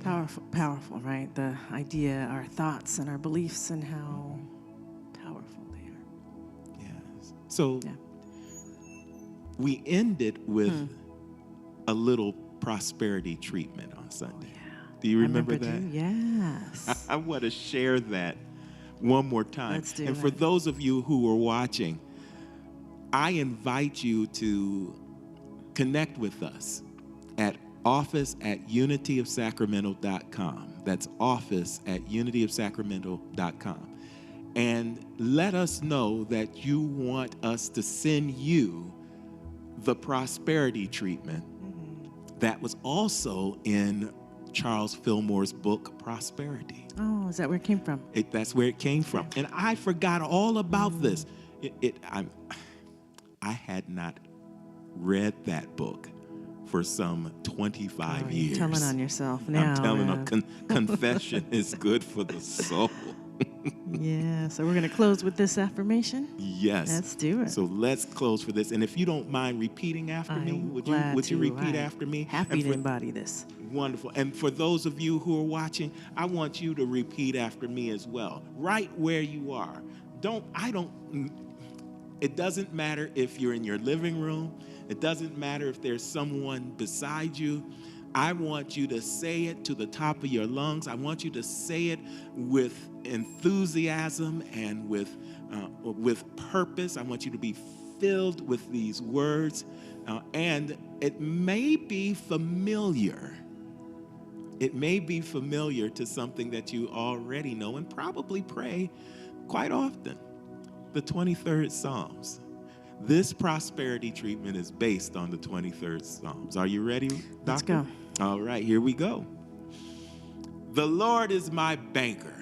Powerful, right? The idea, our thoughts and our beliefs, and how powerful they are. Yes. So we ended with a little prosperity treatment on Sunday. Do you remember that? Yes. I want to share that one more time. Let's do and for those of you who are watching, I invite you to connect with us at office@unityofsacramento.com. That's office@unityofsacramento.com. And let us know that you want us to send you the prosperity treatment that was also in Charles Fillmore's book, Prosperity. Oh, is that where it came from? That's where it came from. And I forgot all about this. I had not read that book for some 25 years. You're telling on yourself now. I'm telling them confession is good for the soul. Yeah, so we're going to close with this affirmation? Yes. Let's do it. So let's close for this. And if you don't mind repeating after me, would you repeat after me? Happy to embody this. Wonderful. And for those of you who are watching, I want you to repeat after me as well. Right where you are. It doesn't matter if you're in your living room. It doesn't matter if there's someone beside you. I want you to say it to the top of your lungs. I want you to say it with enthusiasm and with purpose. I want you to be filled with these words, and it may be familiar. It may be familiar to something that you already know and probably pray quite often. The 23rd Psalms. This prosperity treatment is based on the 23rd Psalms. Are you ready, Doctor? Let's go. All right, here we go. The Lord is my banker.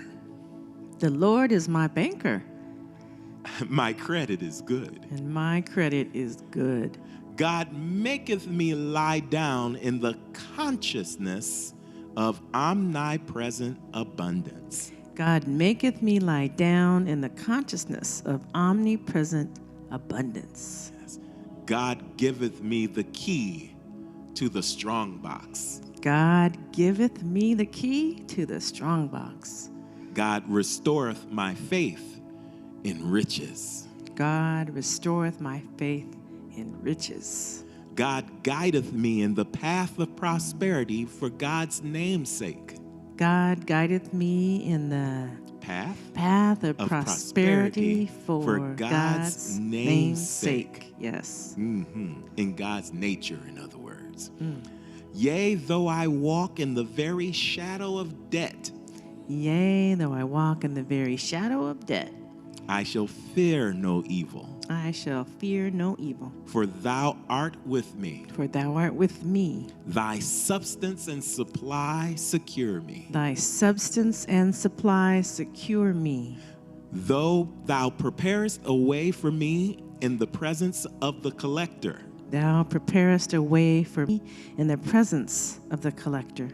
The Lord is my banker, My credit is good. and my credit is good. God maketh me lie down in the consciousness of omnipresent abundance. God maketh me lie down in the consciousness of omnipresent abundance. Yes. God giveth me the key to the strong box. God giveth me the key to the strong box. God restoreth my faith in riches. God restoreth my faith in riches. God guideth me in the path of prosperity for God's name's sake. God guideth me in the Path of prosperity for God's name's sake. Yes. In God's nature, in other words. Yea, though I walk in the very shadow of death, Yea, though I walk in the very shadow of death, I shall fear no evil. I shall fear no evil. For thou art with me. For thou art with me. Thy substance and supply secure me. Thy substance and supply secure me. Though thou preparest a way for me in the presence of the collector, Thou preparest a way for me in the presence of the collector.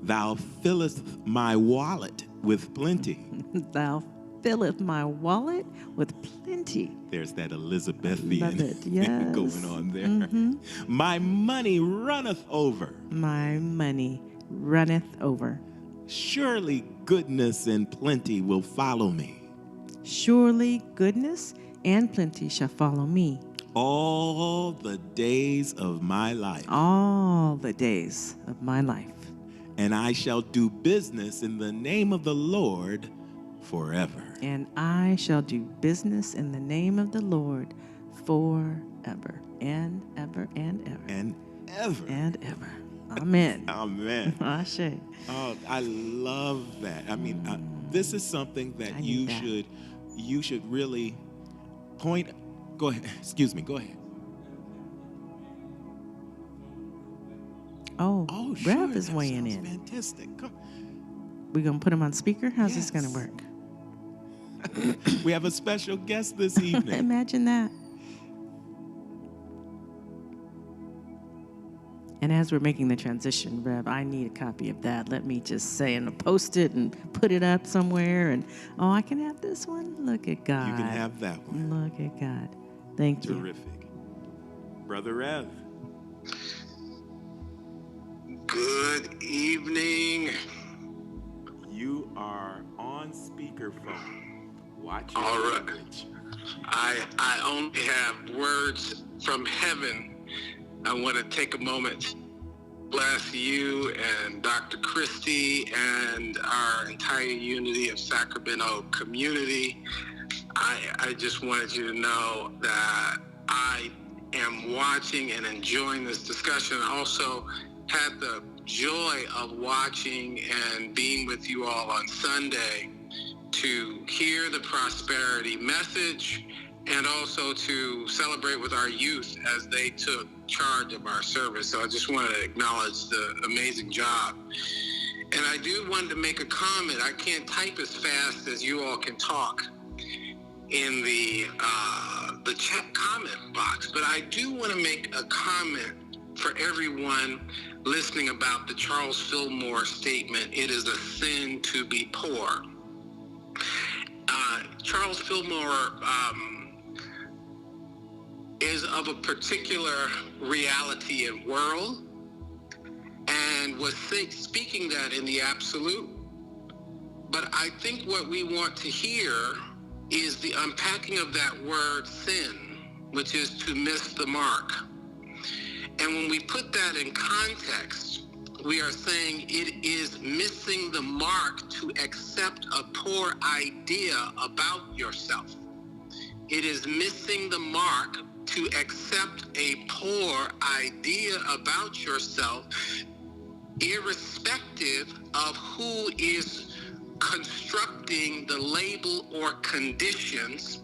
thou fillest my wallet with plenty. Thou filleth my wallet with plenty. There's that Love Elizabethan it, yes. going on there. My money runneth over. My money runneth over. Surely goodness and plenty will follow me Surely goodness and plenty shall follow me all the days of my life. all the days of my life. And I shall do business in the name of the Lord forever. And I shall do business in the name of the Lord forever and ever and ever And ever. and ever. Amen. Amen. Ashe. Oh, I love that. I mean, this is something that I need that. you should really point. Go ahead. Excuse me. Go ahead. Oh, Oh, sure. Rev is that weighing sounds in. Fantastic. Come. We're going to put him on speaker? How's this going to Yes. work? We have a special guest this evening. Imagine that. And as we're making the transition, Rev, I need a copy of that. Let me just say and post it and put it up somewhere. And oh, I can have this one. Look at God. You can have that one. Look at God. Thank you. Terrific. Brother Rev. Good evening. You are on speakerphone. Watch your All right. language. I only have words from heaven. I want to take a moment to bless you and Dr. Christie and our entire Unity of Sacramento community. I just wanted you to know that I am watching and enjoying this discussion. I also had the joy of watching and being with you all on Sunday to hear the prosperity message and also to celebrate with our youth as they took charge of our service. So I just wanted to acknowledge the amazing job. And I do want to make a comment. I can't type as fast as you all can talk in the chat comment box, but I do want to make a comment for everyone listening about the Charles Fillmore statement, "It is a sin to be poor." Charles Fillmore is of a particular reality and world and was speaking that in the absolute. But I think what we want to hear is the unpacking of that word sin, which is to miss the mark. And when we put that in context, we are saying it is missing the mark to accept a poor idea about yourself. It is missing the mark to accept a poor idea about yourself, irrespective of who is constructing the label or conditions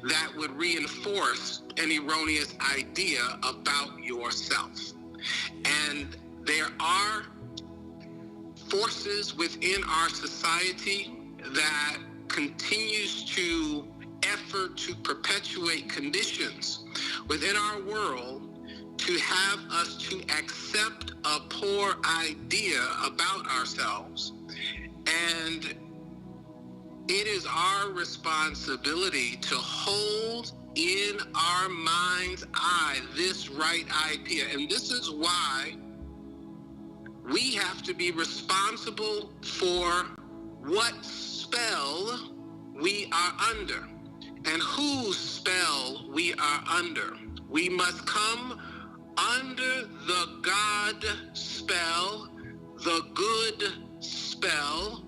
that would reinforce an erroneous idea about yourself. And there are forces within our society that continues to effort to perpetuate conditions within our world to have us to accept a poor idea about ourselves. And it is our responsibility to hold in our mind's eye this right idea. And this is why we have to be responsible for what spell we are under and whose spell we are under. We must come under the God spell, the good spell,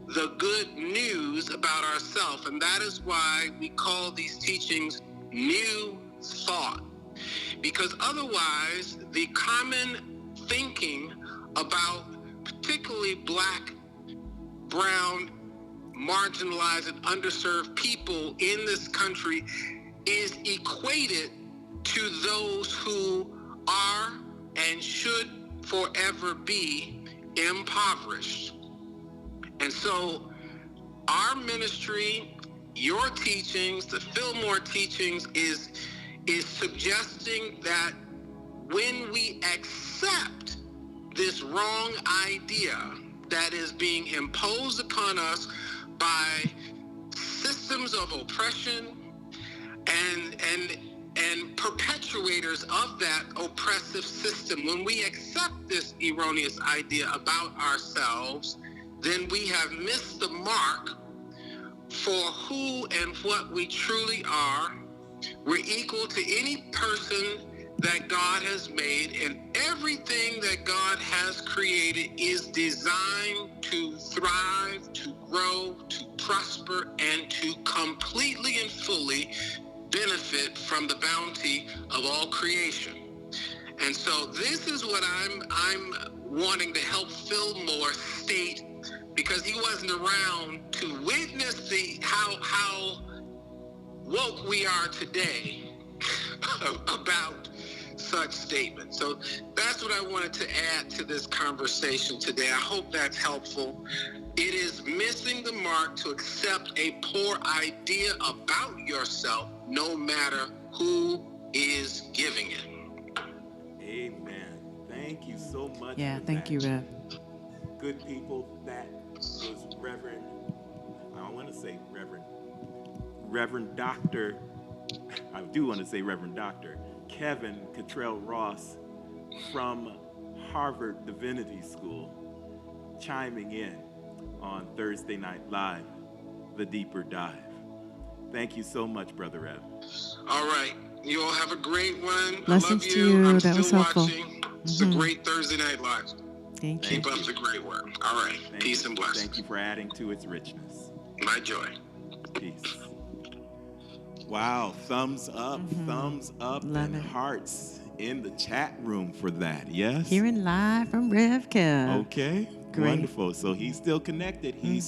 the good news about ourselves. And that is why we call these teachings new thought. Because otherwise, the common thinking about particularly Black, brown, marginalized, and underserved people in this country is equated to those who are and should forever be impoverished. And so our ministry, your teachings, the Fillmore teachings is suggesting that when we accept this wrong idea that is being imposed upon us by systems of oppression and perpetuators of that oppressive system, when we accept this erroneous idea about ourselves, then we have missed the mark for who and what we truly are. We're equal to any person that God has made, and everything that God has created is designed to thrive, to grow, to prosper, and to completely and fully benefit from the bounty of all creation. And so this is what I'm wanting to help Fillmore state, because he wasn't around to witness how woke we are today about such statements. So that's what I wanted to add to this conversation today. I hope that's helpful. It is missing the mark to accept a poor idea about yourself, no matter who is giving it. Amen. Thank you so much. Yeah, for thank that. you, Rev. Good people, that was Reverend, I don't want to say Reverend Dr., I do want to say Reverend Dr. Kevin Cottrell Ross from Harvard Divinity School, chiming in on Thursday Night Live, The Deeper Dive. Thank you so much, Brother Rev. All right. You all have a great one. Blessings I love to you. you. I'm That was still helpful. watching. It's a great Thursday Night Live. Thank you. Keep up the great work. All right. Peace and blessings. Thank you for adding to its richness. My joy. Peace. Wow, thumbs up, Love and it. hearts in the chat room for that. Yes? Hearing live from Rev Kev. Okay, Great. wonderful. So he's still connected. He is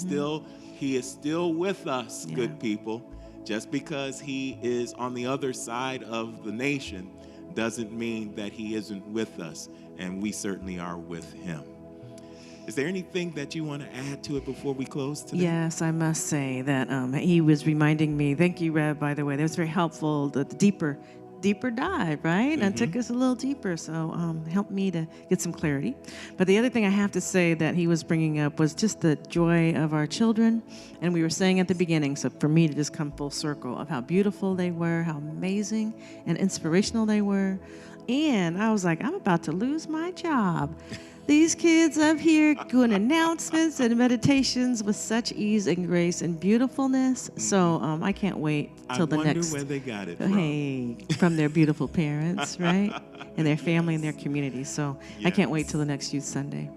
still with us, Yeah. good people. Just because he is on the other side of the nation doesn't mean that he isn't with us, and we certainly are with him. Is there anything that you want to add to it before we close today? Yes, I must say that he was reminding me. Thank you, Rev, by the way. That was very helpful. The deeper dive, right? And took us a little deeper. So helped me to get some clarity. But the other thing I have to say that he was bringing up was just the joy of our children. And we were saying at the beginning, so for me to just come full circle, of how beautiful they were, how amazing and inspirational they were. And I was like, I'm about to lose my job. These kids up here doing announcements and meditations with such ease and grace and beautifulness. So I can't wait till the next. I wonder where they got it from. Hey, from their beautiful parents, right? And their family and their community. So I can't wait till the next Youth Sunday.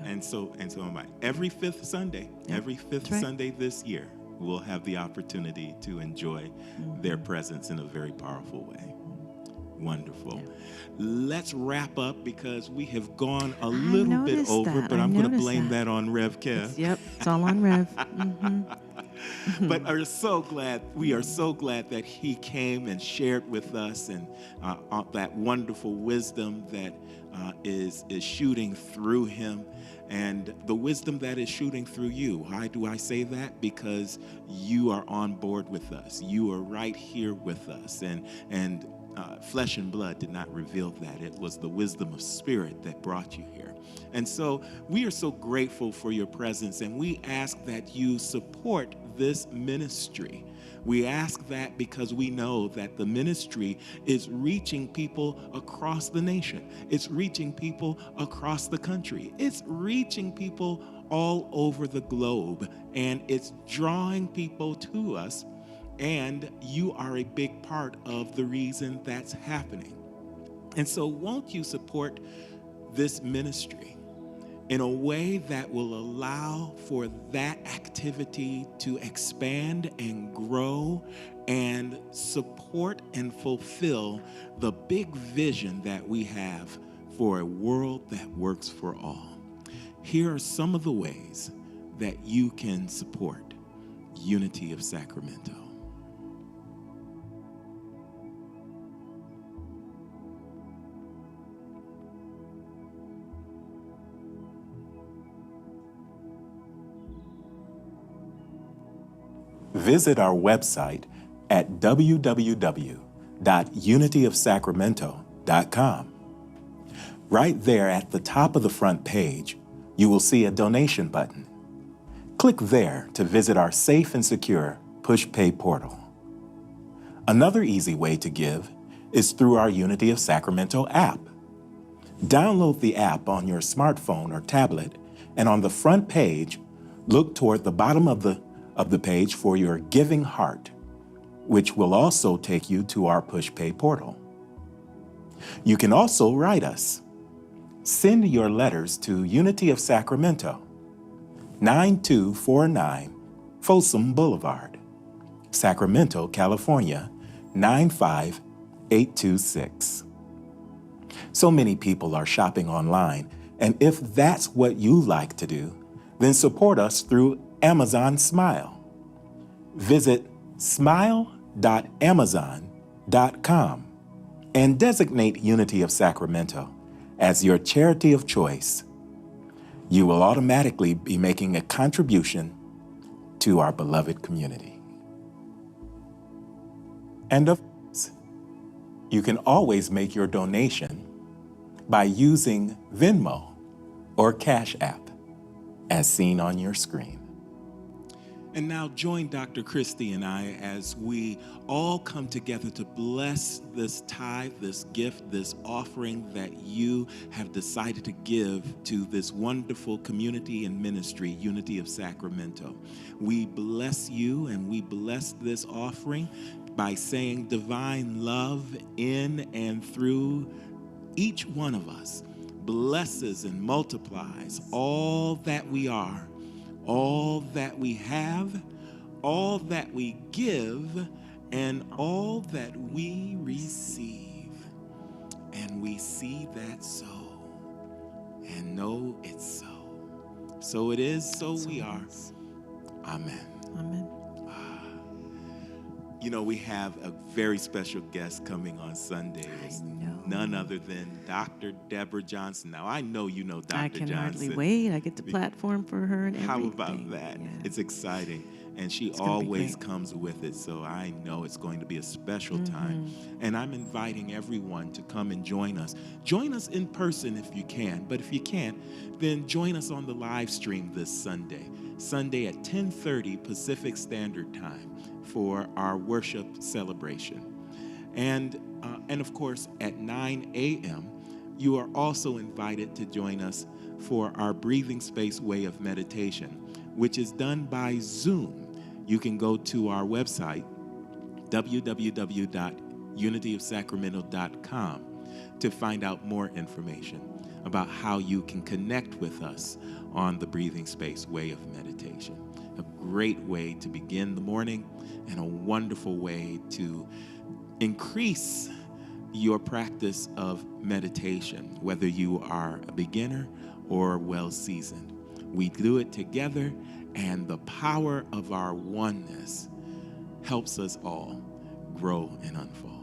And so am I. Every fifth Sunday, right. Sunday this year, we'll have the opportunity to enjoy their presence in a very powerful way. Wonderful. Yeah. Let's wrap up because we have gone a I little bit noticed over, that. but I I'm going to noticed blame that. that on Rev Kev. Yep, it's all on Rev. But we are so glad that he came and shared with us, and that wonderful wisdom that is shooting through him, and the wisdom that is shooting through you. Why do I say that? Because you are on board with us. You are right here with us, and flesh and blood did not reveal that. It was the wisdom of spirit that brought you here. And so we are so grateful for your presence, and we ask that you support this ministry. We ask that because we know that the ministry is reaching people across the nation. It's reaching people across the country. It's reaching people all over the globe, and it's drawing people to us. And you are a big part of the reason that's happening. And so won't you support this ministry in a way that will allow for that activity to expand and grow and support and fulfill the big vision that we have for a world that works for all. Here are some of the ways that you can support Unity of Sacramento. Visit our website at www.unityofsacramento.com. Right there at the top of the front page, you will see a donation button. Click there to visit our safe and secure push pay portal. Another easy way to give is through our Unity of Sacramento app. Download the app on your smartphone or tablet, and on the front page, look toward the bottom of the page for your giving heart, which will also take you to our push pay portal. You can also write us. Send your letters to Unity of Sacramento, 9249 Folsom Boulevard, Sacramento, California, 95826. So many people are shopping online, and if that's what you like to do, then support us through Amazon Smile. Visit smile.amazon.com and designate Unity of Sacramento as your charity of choice. You will automatically be making a contribution to our beloved community. And of course, you can always make your donation by using Venmo or Cash App, as seen on your screen. And now join Dr. Christy and I as we all come together to bless this tithe, this gift, this offering that you have decided to give to this wonderful community and ministry, Unity of Sacramento. We bless you and we bless this offering by saying divine love in and through each one of us blesses and multiplies all that we are, all that we have, all that we give, and all that we receive. And we see that so, and know it's so. So it is, so we are. Amen. Amen. You know, we have a very special guest coming on Sundays. I know. None other than Dr. Deborah Johnson. Now, I know you know Dr. I can Johnson. hardly wait. I get the platform for her and everything. How about that? Yeah. It's exciting. And she It's gonna be always great. comes with it. So I know it's going to be a special time. And I'm inviting everyone to come and join us. Join us in person if you can. But if you can't, then join us on the live stream this Sunday. Sunday at 10:30 Pacific Standard Time for our worship celebration. And of course, at 9 a.m., you are also invited to join us for our Breathing Space Way of Meditation, which is done by Zoom. You can go to our website, www.unityofsacramento.com, to find out more information about how you can connect with us on the Breathing Space Way of Meditation. A great way to begin the morning and a wonderful way to increase your practice of meditation, whether you are a beginner or well-seasoned. We do it together, and the power of our oneness helps us all grow and unfold.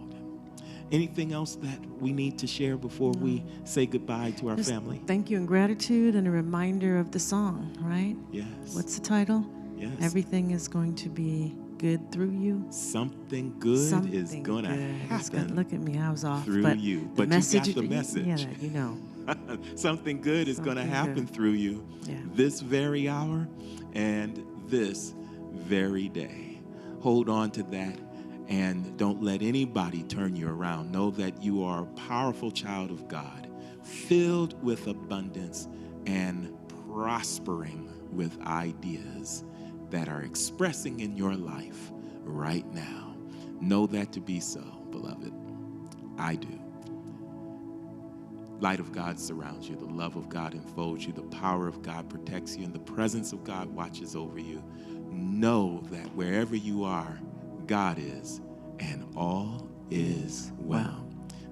Anything else that we need to share before we say goodbye to our Just family? thank you and gratitude and a reminder of the song, right? Yes. What's the title? Yes. Everything is going to be good through you. Something good is going to happen. Look at me, I was off. through but you. The But message, you got the message. Yeah, you know. Something good is going to Something happen good. through you Yeah. this very hour and this very day. Hold on to that and don't let anybody turn you around. Know that you are a powerful child of God, filled with abundance and prospering with ideas that are expressing in your life right now. Know that to be so, beloved. I do. Light of God surrounds you. The love of God enfolds you. The power of God protects you. And the presence of God watches over you. Know that wherever you are, God is, and all is well.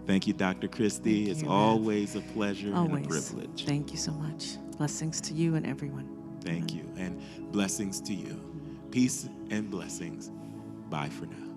Thank you, Dr. Christie. It's always a pleasure and a privilege. Thank you so much. Blessings to you and everyone. Thank you. And blessings to you. Peace and blessings. Bye for now.